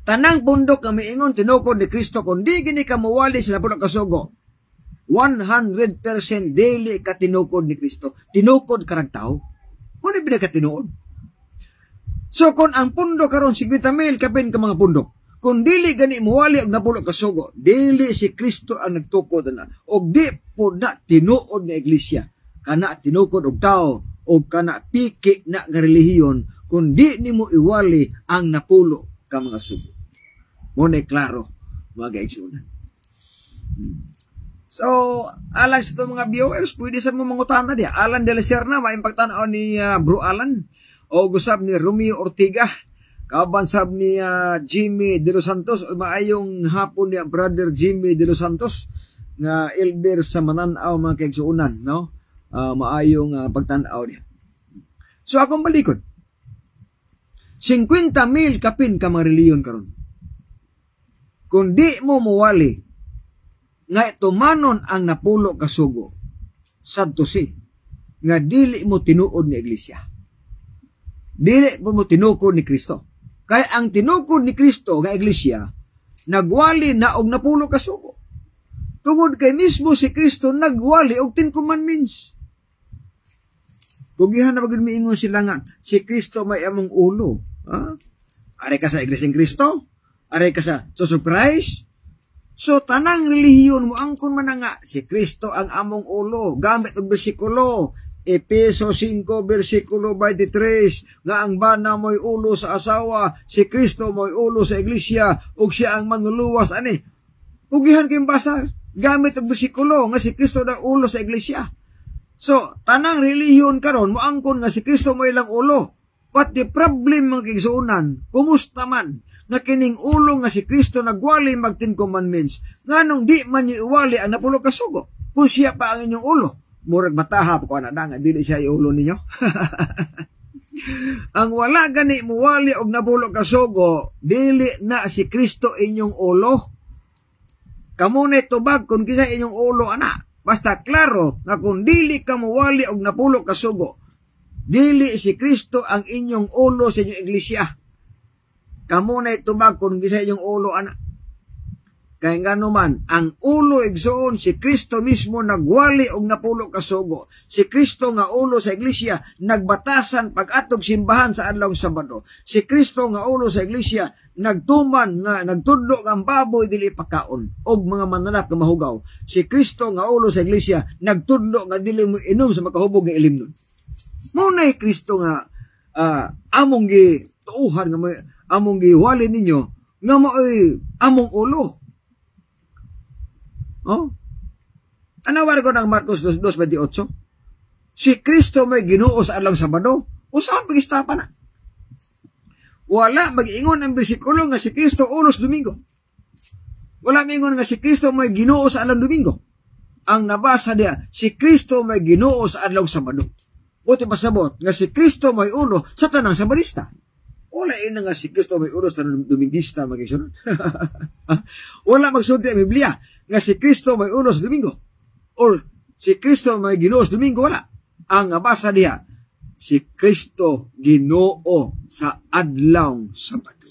A: Tanang bundok nga miingon tinukod ni Kristo, kung di gini ka muwali sa napulo ka sugo, 100% daily ka tinukod ni Kristo. Tinukod ka ng tao. Muna pinagkatinuod. So kung ang pundo karon 50,000 kapin ka mga pundok, kung dili gani muwali og napulo ka sugo, dili si Kristo ang nagtukod na. Og di po na tinuod nga iglesia. Kana tinukod og tao, og kana piki na nga relihiyon, kung di nimo iwali ang napulo ka mga sugo. Muna klaro, mga kaigsunan. So, alang sa itong mga viewers, pwede sa mga mangutana diya. Alan de la Serna, may pagtanaw ni Bro Alan. O gusab ni Romeo Ortiga. Kabansab ni Jimmy De Los Santos. O maayong hapon ni Brother Jimmy De Los Santos. Nga elder sa Mananaw, mga kaigsuunan. No? Maayong pagtanaw diya. So, akong balikod. 50,000 kapin ka mga reliyon karon. Kung di mo muwali, nga tumanon ang napulo ka sugo, sadto si, nga dili mo tinuod ni iglesia. Dili mo tinukod ni Kristo. Kaya ang tinukod ni Kristo nga iglesia, nagwali na og napulo ka sugo. Tungod kay mismo si Kristo nagwali og 10 commandments. Kugihan na magud miingon sila nga, si Kristo may among ulo. Ha? Aray ka sa Iglesia ng Kristo? Aray ka sa Church of Christ? So, tanang relihiyon mo, angkon man nga, si Kristo ang among ulo. Gamit ang bersikulo, Efeso 5, versikulo 23, nga ang bana mo'y ulo sa asawa, si Kristo mo'y ulo sa iglesia, ug siya ang manluluwas, ani. Pugihan kayong basa, gamit ang bersikulo, nga si Kristo na ulo sa iglesia. So, tanang relihiyon karon mo angkon nga si Kristo mo'y ilang ulo. But the problem mga kigsuunan, kumusta man, na kining ulo nga si Kristo nagwali mag 10 commandments, nga nung di man niya iwali ang napulo ka sugo, kung siya pa ang inyong ulo, murag matahap ko na nga, dili siya iulo ninyo. Ang wala gani muwali og napulo ka sugo, dili na si Kristo inyong ulo. Kamunay tubag kung kisa inyong ulo, ana. Basta klaro, nga kung dili ka muwali og napulo ka sugo, dili si Kristo ang inyong ulo sa inyong iglesia. Kamo na itubag kung gisa inyong ulo, anak. Kaya nga naman, ang ulo igsoon, si Kristo mismo nagwali og napulo ka sugo. Si Kristo nga ulo sa iglesia, nagbatasan pag-atog simbahan sa adlaw Sabado. Si Kristo nga ulo sa iglesia, nagtuman nga nagtudlo ang baboy dili pagkaon og mga mananap nga mahugaw. Si Kristo nga ulo sa iglesia, nagtudlo nga dili mo inom sa makahubog nga ilimnon. Munay Kristo nga among gituuhan nga among giwali ninyo nga maoy among ulo. Oh? Anawar ko ng Marcos 2:28. Si Kristo may Ginoo sa adlaw Sabado. Usahan pag-istapa na. Wala mag-ingon ang bersikulo nga si Kristo ulos Domingo. Wala mag-ingon nga si Kristo may Ginoo sa adlaw Domingo. Ang nabasa diya, si Kristo may Ginoo sa adlaw Sabado. Buti pasabot nga si Kristo may ulo sa tanang Sabadista. Wala ina nga si Kristo may ulo sa tanang Domingista magisunod. Wala magsulti ang Biblia nga si Kristo may ulo sa Domingo. O si Kristo may Ginoo sa Domingo, wala. Ang nabasa diya, si Kristo Ginoo sa adlaw Sabado.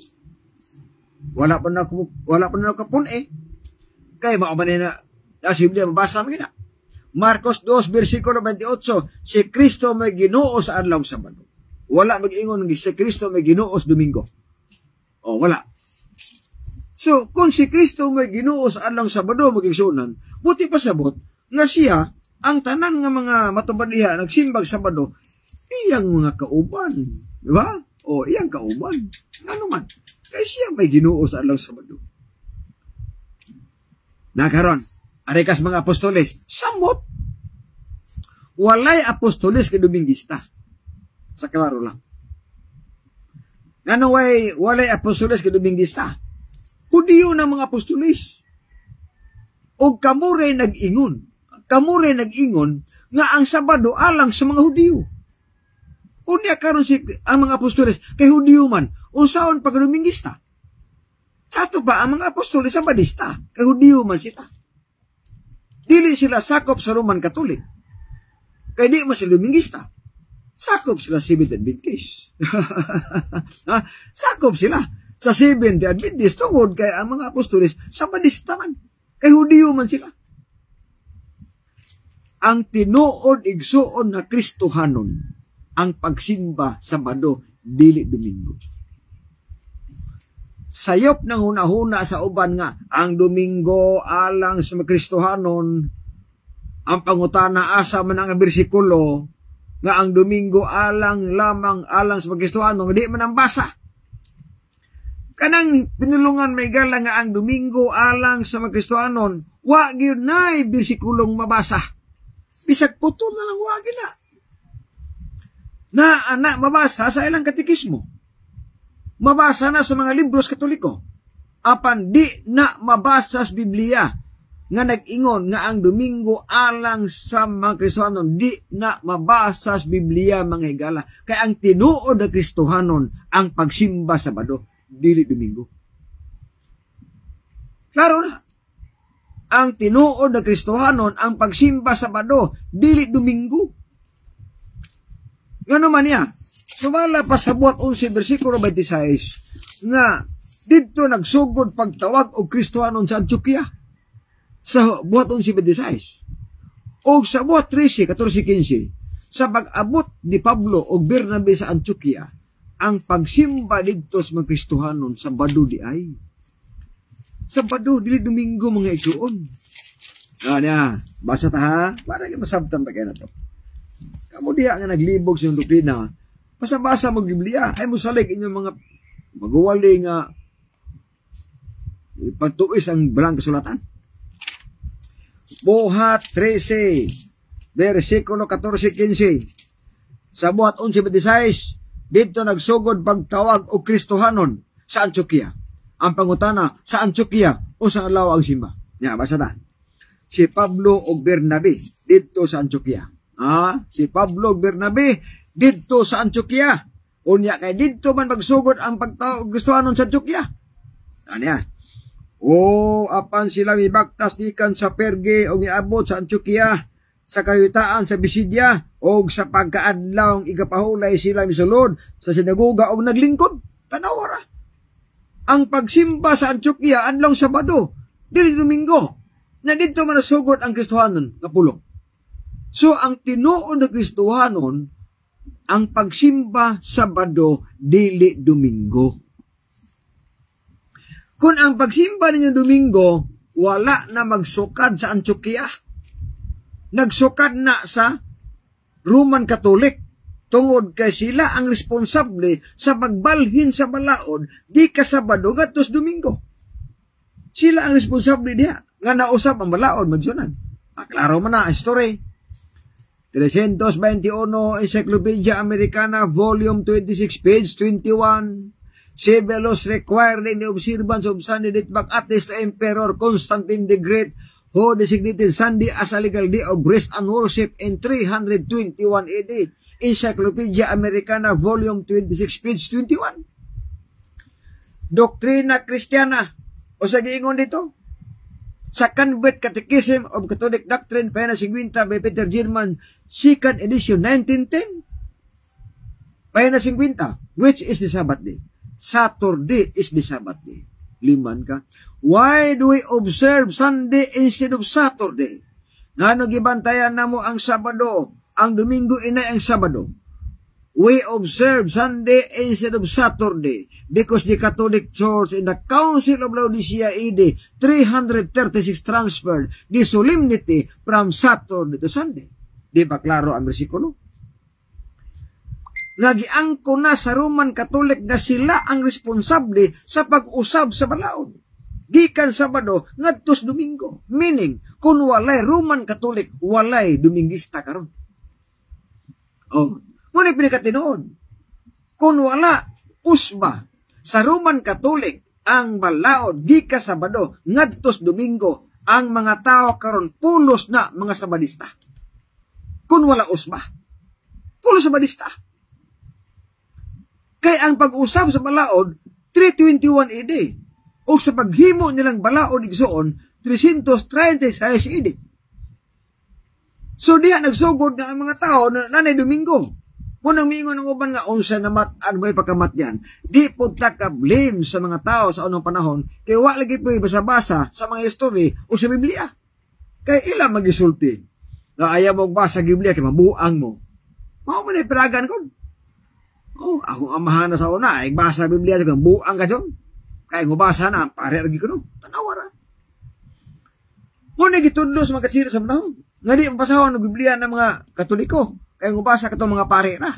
A: Wala pa na kapun Kay makamanay na sa Biblia mabasa namin na. Marcos 2 versikulo 28, si Kristo may Ginoo sa adlaw Sabado. Wala mag-ingon si Kristo may Ginoo sa Domingo. O wala. So kung si Kristo may Ginoo sa adlaw Sabado magigsunan, buti pasabot nga siya ang tanan nga mga matubadiha nagsimbag Sabado, iyang mga kauban, di ba? O iyang kauban. Ano man? Kaya siya may Ginoo sa adlaw Sabado. Nakaron, arekas mga apostoles, samot. Walay apostoles kay Dominguista. Sa klaro lang. Ano walay apostoles kay Dominguista? Hudiyo na mga apostoles. O kamuray nag-ingon. Kamuray nag-ingon nga ang Sabado alang sa mga Hudiyo. Unya karon ang mga apostoles kay Hudiyo man, unsaon pag Dominguista? Sa ato pa ang mga apostoles Sabadista, kay Hudiyo man sila. Dili sila sakop sa Roman Catholic. Kay di man sila Dominguista. Sakop sila Seventh Adventist. Sakop sila sa Seventh Adventist tungod kay ang mga apostoles Sabadista man. Kay Hudiyo man sila. Ang tinuod igsuon na Kristohanon ang pagsimba Sabado dili Domingo. Sayop ng hunahuna sa uban nga ang Domingo alang sa Kristohanon, ang pangutana asa man ang bersikulo nga ang Domingo alang lamang alang sa Kristohanon, di man ang basa. Kanang pinulungan may gala nga ang Domingo alang sa Kristohanon, wa gyud nay bersikulong mabasa. Bisag putol na lang wa gyud na anak mabasa sa ilang katekismo. Mabasa na sa mga libros Katoliko. Apan di na mabasa sa Biblia nga nag-ingon nga ang Domingo alang sa mga Kristohanon, di na mabasa sa Biblia mga higala. Kaya ang tinuod na Kristohanon ang pagsimba Sabado, dili Domingo. Klaro na. Ang tinuod na Kristohanon ang pagsimba Sabado, dili Domingo. Ngano man niya? Sumala pa sa buhat 11 versikulo 26 nga dito nagsugod pagtawag og Kristohanon sa Antioquia. Sa buhat 11:26. O sa buhat 13, 14, 15, sa pag-abot ni Pablo o Bernabe sa Antioquia, ang pagsimba dito sa mga Kristohanon Sabado di ay. Sabado, dili Domingo mga igsuon. Basa ta ha? Para masabtan pa kayo na to. Kamu diha nga naglibog sa yung doktrina, basa-basa mo Biblia, ay mo salig inyong mga magawali nga pagtuis ang balang kasulatan. Buhat 13, versikulo 14-15. Sa buhat 11:26, dito nagsugod pagtawag o Kristohanon sa Antioquia. Ang pangutana, sa Antioquia o sa alaw ang simba. Basa ta. Si Pablo o Bernabe dito sa Antioquia. Si Pablo o Bernabe dito sa Antioquia. Unya kay dito man magsugod ang pagtawag o Kristohanon sa Antioquia. Apan sila mibaktas gikan sa Perge o miabot sa Antioquia, sa kayutaan sa Bisidia, o sa pagkaadlaw igapahulay sila misulod sa sinagoga o naglingkod. Tanawara. Ang pagsimba sa Antioquia adlaw Sabado, dili Domingo. Na dito man nasugod ang Kristohanon kapulong. So ang tinuod na Kristohanon ang pagsimba Sabado dili Domingo. Kung ang pagsimba ninyo Domingo, wala na magsukad sa Antioquia. Nagsukad na sa Roman Catholic. Tungod kay sila ang responsable sa pagbalhin sa balaod di ka Sabado gatos Domingo. Sila ang responsable diha nga nausap ang balaod magsunan. Klaro man na ang story. 321, Encyclopedia Americana, Volume 26, page 21. Civil laws requiring the observance of Sunday date back at least to Emperor Constantine the Great, who designated Sunday as a legal day of rest and worship in 321 AD. Encyclopedia Americana, Volume 26, page 21. Doktrina Kristiyana, o sa giingon dito, sa Convert Catechism of Catholic Doctrine, Pena 50 by Peter German, 2nd edition, 1910. Pena 50, which is the Sabbath day? Saturday is the Sabbath day. Liman ka. Why do we observe Sunday instead of Saturday? Ngano gibantayan namo ang Sabado, ang Domingo inay ang Sabado? We observe Sunday instead of Saturday because the Catholic Church in the Council of Laodicea AD 336 transferred the solemnity from Saturday to Sunday. Di ba klaro ang bersikulo? Nagiangko na sa Roman Catholic na sila ang responsable sa pag-usab sa balaod. Gikan Sabado, ngadtos Domingo. Meaning, kung walay Roman Catholic, walay Domingista karon. Oh, muna pinakatinood. Kung wala usba sa Roman Catholic ang balaod, gika Sabado, ngadtos Domingo, ang mga tao karon pulos na mga Sabadista. Kung wala usba, pulos Sabadista. Kaya ang pag-usab sa balaod, 321 AD. O sa paghimo nilang balaod igsoon, 336 AD. So diha nagsugod na ang mga tao na nanay Domingo. Munang miingon ng uban nga unsa na ano may pagkamat yan. Di po blame sa mga tao sa unang panahon, kaya wala lagi po basa-basa sa mga history o sa Biblia. Kaya ilang magisulti. Na ayaw mo basa Biblia, kaya mabuang mo. Mao man ay piragan ko. Oh, akong amahan na sa una, ay basa Biblia, kaya buang ka dyan. Kaya ngubasa na, pare lagi ko no. Tanawara. Muna gitudlo sa mga katsira sa panahon. Nga di mapasahon ng Biblia ng mga Katoliko. Kaya ngubasa ka itong mga pare na.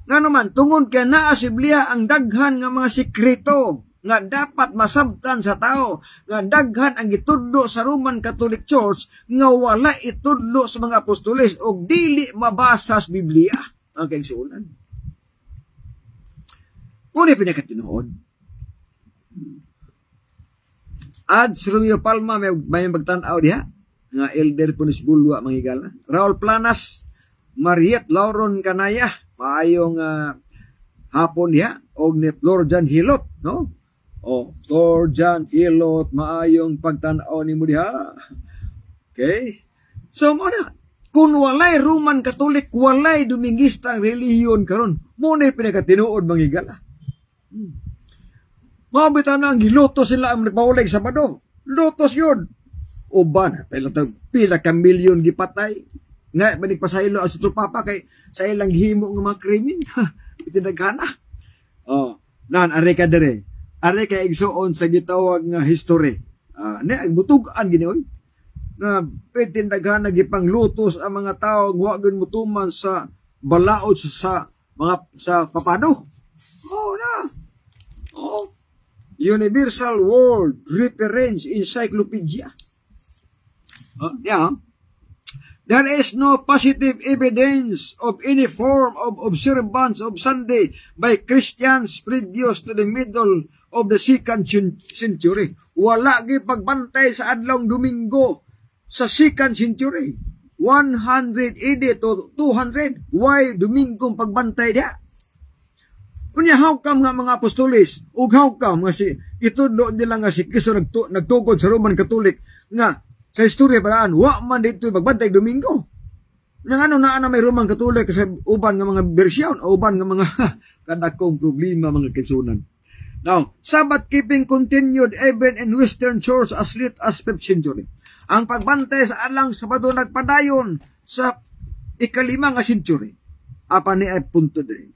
A: Nga naman, tungod kaya naa sa Biblia ang daghan nga mga sikreto nga dapat masabtan sa tao, nga daghan ang gitudlo sa Roman Catholic Church nga wala itudlo sa mga apostoles o dili mabasa sa Biblia ang kaigsuunan. Muna pinakatinood. Ad Romeo Palma may magtanaw diha nga elder punis bulwa manghigala. Raul Planas, Mariet Lauron Kanaya, maayong hapon diha og ni Florjan Hilot, no? Oh, Florjan Hilot, maayong pagtanaw nimo diha. Okay? So mo na, kung walay Roman Catholic, walay Domingista ang relihiyon karon, mo na pinakatinuod manghigala. Mabitan na ang gilotos sila ang nagpaulig sa Sabado. Lotos yun. Uban, pila ka milyon gipatay. Nga, manigpasaylo ang sutupapa kay sa ilang himo ng mga krimen. Itinagana. Oh, nan, are ka dere. Are ka igsuon sa gitawag nga history. Butugan ginioy. Na pitindagana gipang lutos ang mga tao wagan mutuman sa balaod sa papado. Oh, na. Oh. Universal World Reference Encyclopedia. Yeah. There is no positive evidence of any form of observance of Sunday by Christians previous to the middle of the 2nd century. Wala gi pagbantay sa adlong Domingo sa 2nd century. 100 AD to 200. Why Domingong pagbantay dia? Kunya how come nga mga apostoles ug how come nga si itudlo nila nga si Kristo nagtukod sa Roman Catholic nga sa istorya paraan wa man dito magbantay Domingo. Nga ano na may Roman Catholic sa uban nga mga bersyon o uban nga mga kadakong problema mga kaigsunan. Now, Sabbath keeping continued even in Western Church as late as 5th century. Ang pagbantay sa alang Sabado nagpadayon sa ika-5 nga century. Apa ni ay punto din.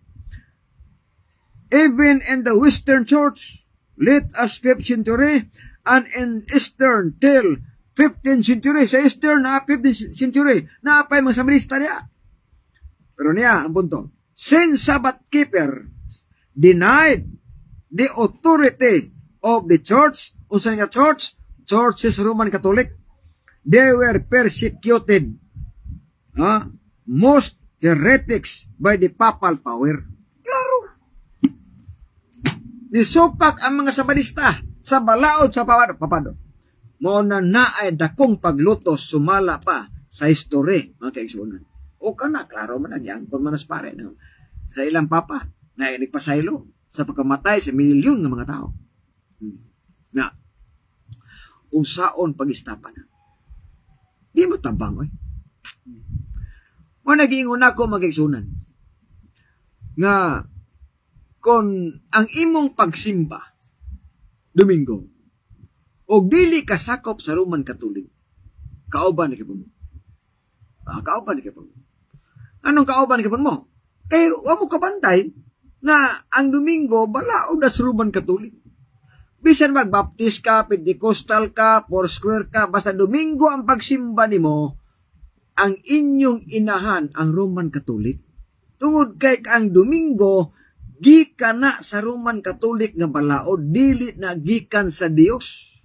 A: Even in the Western Church, late as 5th century, and in Eastern till 15th century, sa Eastern na 15th century, naapay mga Samarista niya. Pero niya, ang punto, since Sabbath keeper denied the authority of the church, unsa nga church? Church is Roman Catholic. They were persecuted most heretics by the papal power. Klaro. Nisupak ang mga sabadista sa balaod sa papado. Mo na naay dakong paglutos sumala pa sa history, mga kaigsunan. O kana, klaro man ang yan, kung manas pare na sa ilang papa na nagpasaylo sa pagkamatay sa milyon ng mga tao. Na, kung saon pag-istapan na. Di mo tabang, oy. O nag-iingon ako, mga kaigsunan, nga kung ang imong pagsimba Domingo o dili kasakop sa Roman Catholic, kauban ni kapon mo. Kauban ni kapon mo. Anong kauban ni kapon mo? Kaya wa mo kabantay na ang Domingo balaod na sa Roman Catholic. Bisan magbaptis ka, Pentecostal ka, Foursquare ka, basta Domingo ang pagsimba nimo, ang inyong inahan ang Roman Catholic. Tungod kay ang Domingo gikan na sa Roman Catholic nga balaod, dili na gikan sa Dios.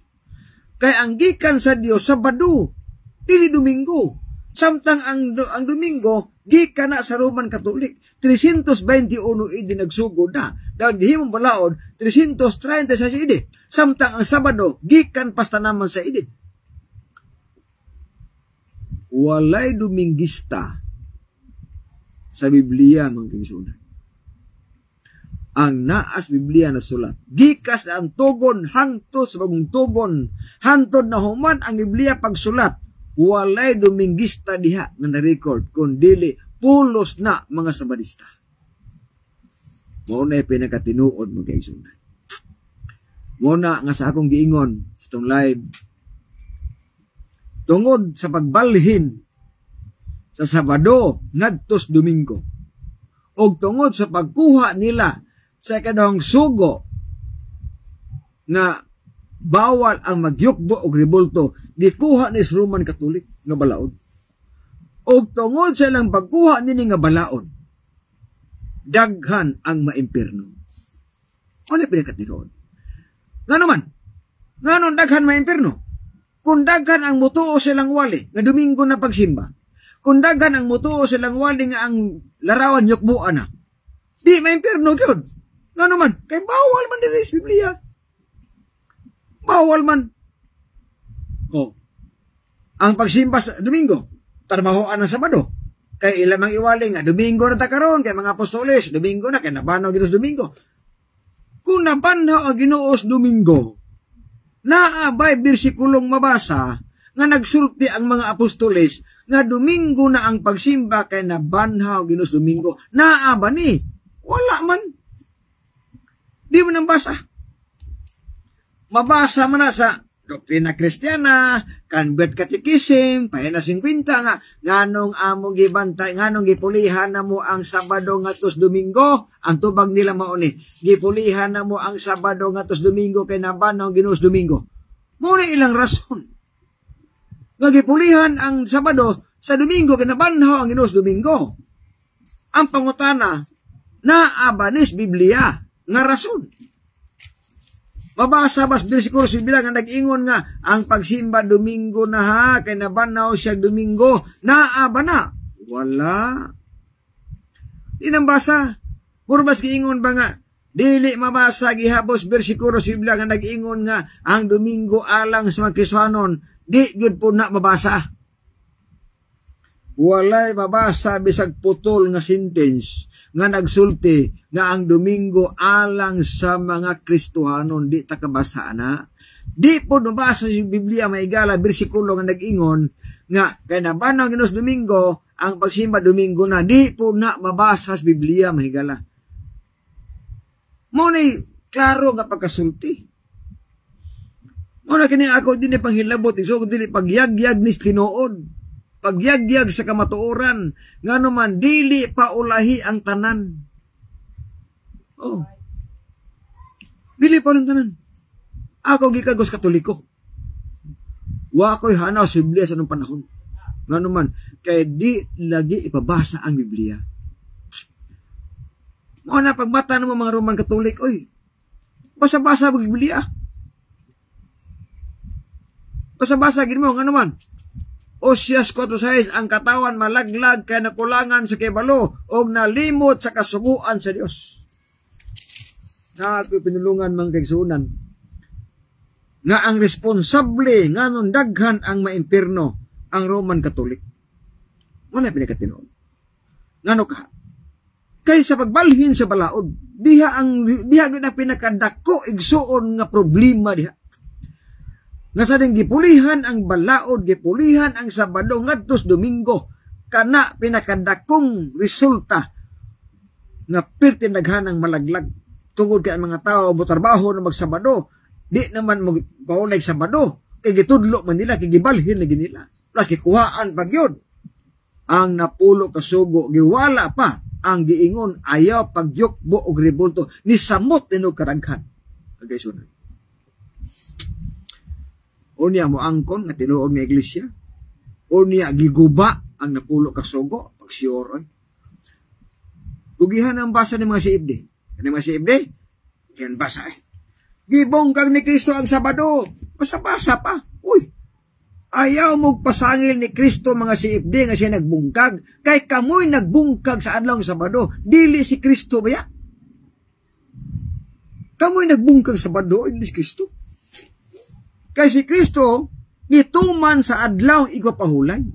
A: Kay ang gikan sa Dios Sabado, dili Domingo. Samtang ang Domingo gikan na sa Roman Catholic. 321 idi nagsugod na. Dahil gihimong balaod 330 sa idi. Samtang ang Sabado gikan pasta naman sa idi. Walay Domingista sa Biblia, mga kaigsunan. Ang naas Biblia na sulat. Gikas ang tugon hangtod sa bagong tugon. Hantod na human ang Biblia pagsulat. Walay Domingista diha nga na-record kung dili pulos na mga sabadista. Muna pinakatinuod mo kaigsunan. Muna nga sa akong giingon sa itong live. Tungod sa pagbalhin sa Sabado ngadtos Domingo. O tungod sa pagkuha nila sa kadahong sugo na bawal ang magyukbo o ribulto, gikuha ni Roman Catholic nga balaod. O tungod sa ilang pagkuha nini nga balaod, daghan ang maimpirno. Ano pinakatinuod? Nga naman, nga nun daghan maimpirno? Kung daghan ang mutuo silang wali, nga Domingo na pagsimba, kung daghan ang mutuo silang wali nga ang larawan yukbuan na, di maimpirno yun. Nga naman, kay bawal man din sa Biblia. Bawal man. Oh. Ang pagsimba sa Domingo, tarbahoan ng Sabado. Kay ilamang iwali nga, Domingo na takaroon, kay mga apostoles, Domingo na, kay nabanaw Ginoos Domingo. Kung nabanaw ang Ginoos Domingo, naabay bersikulong mabasa, nga nagsulti ang mga apostoles, nga Domingo na ang pagsimba, kay nabanhaw Ginoos Domingo. Naaba ni, wala man. Di mo nang basa. Mabasa mo na sa Doktrina Kristiyana, Convert Catechism, pahina 50 nga, nganong among gibantay, nganong gipulihan na mo ang Sabado ngatos Domingo, ang tubag nila mauni, gipulihan na mo ang Sabado ngatos Domingo kay nabanaw Ginoos Domingo. Muna ilang rason. Nga gipulihan ang Sabado sa Domingo kay nabanaw ang Ginoos Domingo. Ang pangutana, naabanis Biblia nga rason. Mabasa bas bersikulo sa Biblia nga nag-ingon nga ang pagsimba Domingo na ha kay nabanaw siya Domingo, naaba na. Wala. Di nang basa. Puro bas giingon ba nga dili mabasa gihabos bersikulo sa Biblia nga nag-ingon nga ang Domingo alang sa mga Kristiyanon, di gyud po na mabasa. Walay mabasa bisag putol nga sentence nga nagsulti nga ang Domingo alang sa mga Kristohanon, di takabasa na. Di po nabasa sa Biblia maigala bersikulo nga nag-ingon nga kay nabanaw Ginoos Domingo ang pagsimba Domingo na, di po na mabasa sa Biblia mahigala. Mo ni klaro nga pagkasulti. Mo na kini ako dinhi panghilabot iso dili pagyagyag ni tinuod. Pagyagyag sa kamatuoran, nga naman dili paulahi ang tanan. Oh. Dili pa ng tanan. Ako gikagos Katoliko. Wa ko'y hanaw sa Biblia sa nung panahon. Nga naman, kaya di lagi ipabasa ang Biblia. Mga na pagbata ng mga Roman Katolik, oy, basa-basa ang Biblia. Basa-basa gin mo, nga naman. Osyas 4:6, ang katawan malaglag kay nakulangan sa kibalo o nalimot sa kasuguan sa Dios. Na ako'y pinulungan mga kaigsuunan nga ang responsable nga nun daghan ang maimpirno ang Roman Catholic. Wala pinakatinuod. Ngano ka? Kay sa pagbalhin sa balaod, diha gid ang pinakadako igsuon nga problema diha. Nga sa ding gipulihan ang balaod, gipulihan ang Sabado ngadtos Domingo, kana pinakadakong resulta nga perti daghan ang malaglag. Tungod kay ang mga tao motrabaho na magsabado, di naman magpaulay Sabado, kay gitudlo man nila, kay gibalhin lagi nila. Plus kikuhaan pag yun. Ang napulo kasugo, giwala pa ang giingon, ayaw pagyukbo og rebulto, ni samot tinog karaghan. Okay, sunod. Unya mo angkon nga tinuod nga iglesia. Unya giguba ang napulo kasugo, pagsiyor. Tugihan ang basa ng mga siibde. Kani mga siibde, yan basa Gibongkag ni Kristo ang Sabado. Basa-basa pa. Uy, ayaw mo pasangil ni Kristo mga siibde nga siya nagbungkag. Kay kamoy nagbungkag sa adlaw ng Sabado. Dili si Kristo ba ya? Kamoy nagbungkag sa Sabado, dili si Kristo. Kay si Kristo, nituman sa adlaw igpapahulay.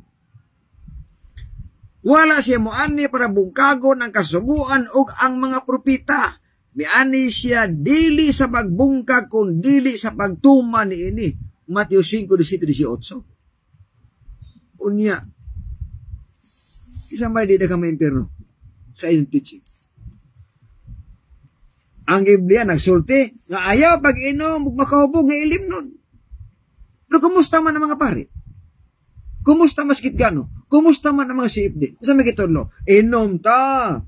A: Wala siya moani para bungkagon ang kasuguan ug ang mga propeta. Miani siya dili sa pagbungkag kun dili sa pagtuman niini. Mateo 5:17-18. Unya. Isang di ka maimpirno sa inyong teaching. Ang Biblia nagsulti nga ayaw pag-inom ug makahubog nga ilim nun. Pero kumusta man ang mga pari? Kumusta maskit gano? Kumusta man ang mga siipdi? Sa may kitudlo, inom ta.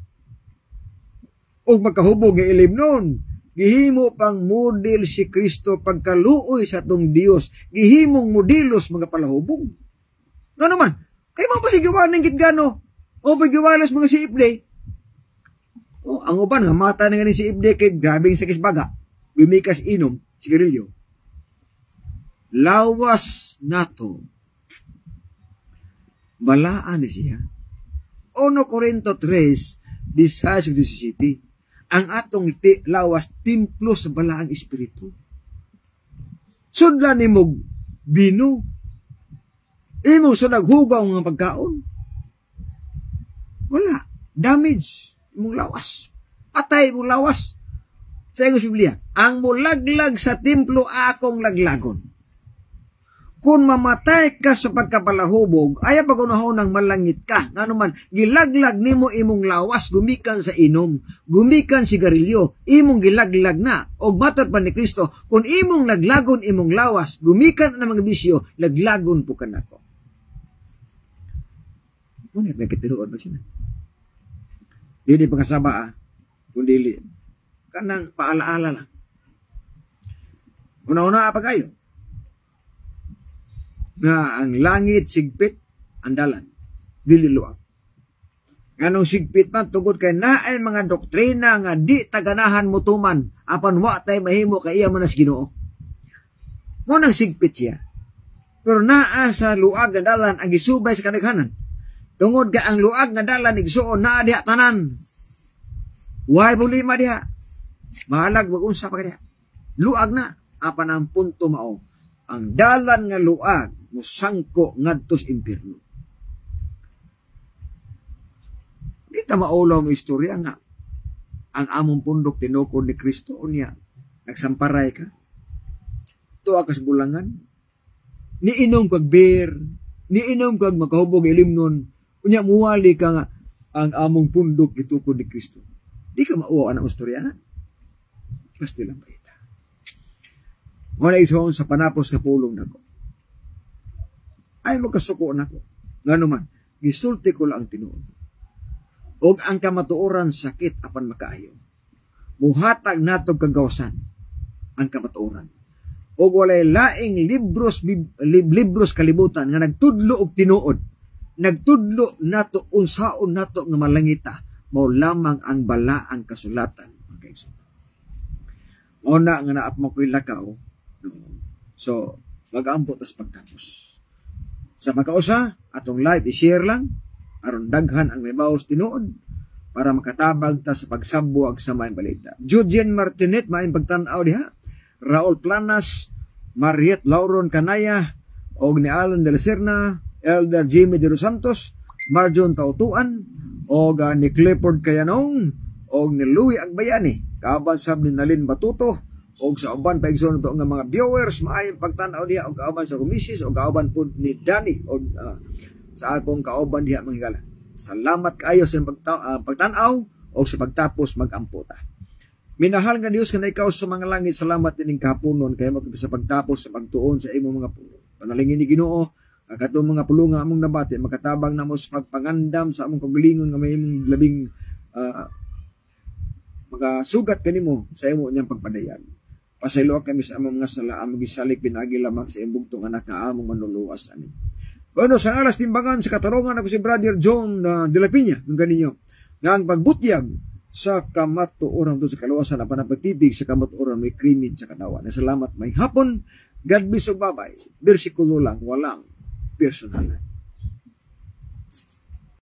A: O magkahubog nga ilim nun. Gihimo pang model si Kristo pagkaluoy sa atong Dios. Gihimong modelos mga palahubog. Nga naman, kayo mga pasigawan ng gitgano. O pagiwalas mga siipdi. O, ang uban nga mata na nga ni siipdi kay grabing sakis baga. Gumikas inom, sigarilyo. Lawas nato. Balaan ni siya. 1 Corinto 3:16-17. Ang atong lawas templo sa balaang espiritu. Sudlan ni mo bino. Imo sa naghugaw ng pagkaon. Wala. Damage. Imong lawas. Patay imong lawas. Sa English Biblia, ang mulaglag sa templo akong laglagon. Kung mamatay ka sa pagkapalahubog, ayaw pagunahon ng malangit ka. Nga naman, gilaglag nimo imong lawas, gumikan sa inom, gumikan sigarilyo, imong gilaglag na. O matod pa ni Kristo, kung imong laglagon imong lawas, gumikan na mga bisyo, laglagon po ka na ko. Ngunit may katiruan ba siya? Dili pagkasaba kung dili. Kanang paalaala lang. Una-una pa kayo. Nga ang langit sigpit ang dalan dili luag. Nganong sigpit man tugod kay naay mga doktrina nga di taganahan mutuman apan wa tay mahimo kay iya man as Ginoo. Mo nang sigpit siya. Pero naa sa luag nga dalan ang gisubay sa kadaghanan. Tungod ka ang luag nga dalan igsuon naa diha tanan. Way problema diha. Mahalag mag-unsa pa diha. Luag na apan ang punto mao. Ang dalan nga luag musangko ngadtos impierno. Di ta maulaw mo istorya nga ang among pundok tinukod ni Kristo unya nagsamparay ka. Tuwa ka sa bulangan. Niinom kag beer, niinom kag makahubog ilimnon, unya muwali ka nga ang among pundok gitukod ni Kristo. Di ka mauwa ang istorya na. Basta lang ba ita. Wala isong sa panapos kapulong nako. Ay magkasuko nako. Ngano man, gisulti ko lang ang tinuod. Og ang kamatuoran sakit apan makaayo. Muhatag nato kagawasan ang kamatuoran. Og walay laing libros kalibutan nga nagtudlo og tinuod. Nagtudlo nato unsaon nato nga malangita mao lamang ang balaang kasulatan. Una nga naap mo ko'y lakaw. So, mag-ambot as pagtapos. Sa pagkausa, atong live i-share lang aron daghan ang may bawas tinuod para makatabag ta sa pagsabuag sa maayong balita. Jujen Martinet maayong pagtan-aw diha. Raul Planas, Mariet Lauron Canaya, og ni Alan de la Serna, Elder Jimmy de los Santos, Marjon Tautuan, og ni Clifford Kayanong, og ni Louie Agbayani, kauban sab ni Nalin Batuto, og sa uban paigsoon to nga mga viewers maayong pagtan-aw diha, og kauban sa Kumisis, og kauban pud ni Danny, og sa akong kauban diha mga higala. Salamat kaayo sa pagtan-aw og sa pagtapos mag-amputa. Minahal nga Dios nga ikaw sa mga langit, salamat dining kahaponon kay mo sa pagtapos sa pagtuon sa imong mga panalingin ni Ginoo. Katong mga pulong nga among nabati makatabang namo sa pagpangandam sa among kagalingon nga may imong labing magasugat kanimo sa imo niyang pagpadayag. Pasaylo kami sa among mga sala, among gisalik pinagi lamang sa imong bugtong anak nga among manluluwas ani. Bueno, sa alas timbangan sa katarungan ako si Brother John de la Piña ng ganinyo nga ang pagbutyag sa kamatuoran to sa kaluwasan na panapagtibig sa kamatuoran may krimen sa katawan. Salamat may hapon. God bless o babay. Bersikulo lang, walang personalan.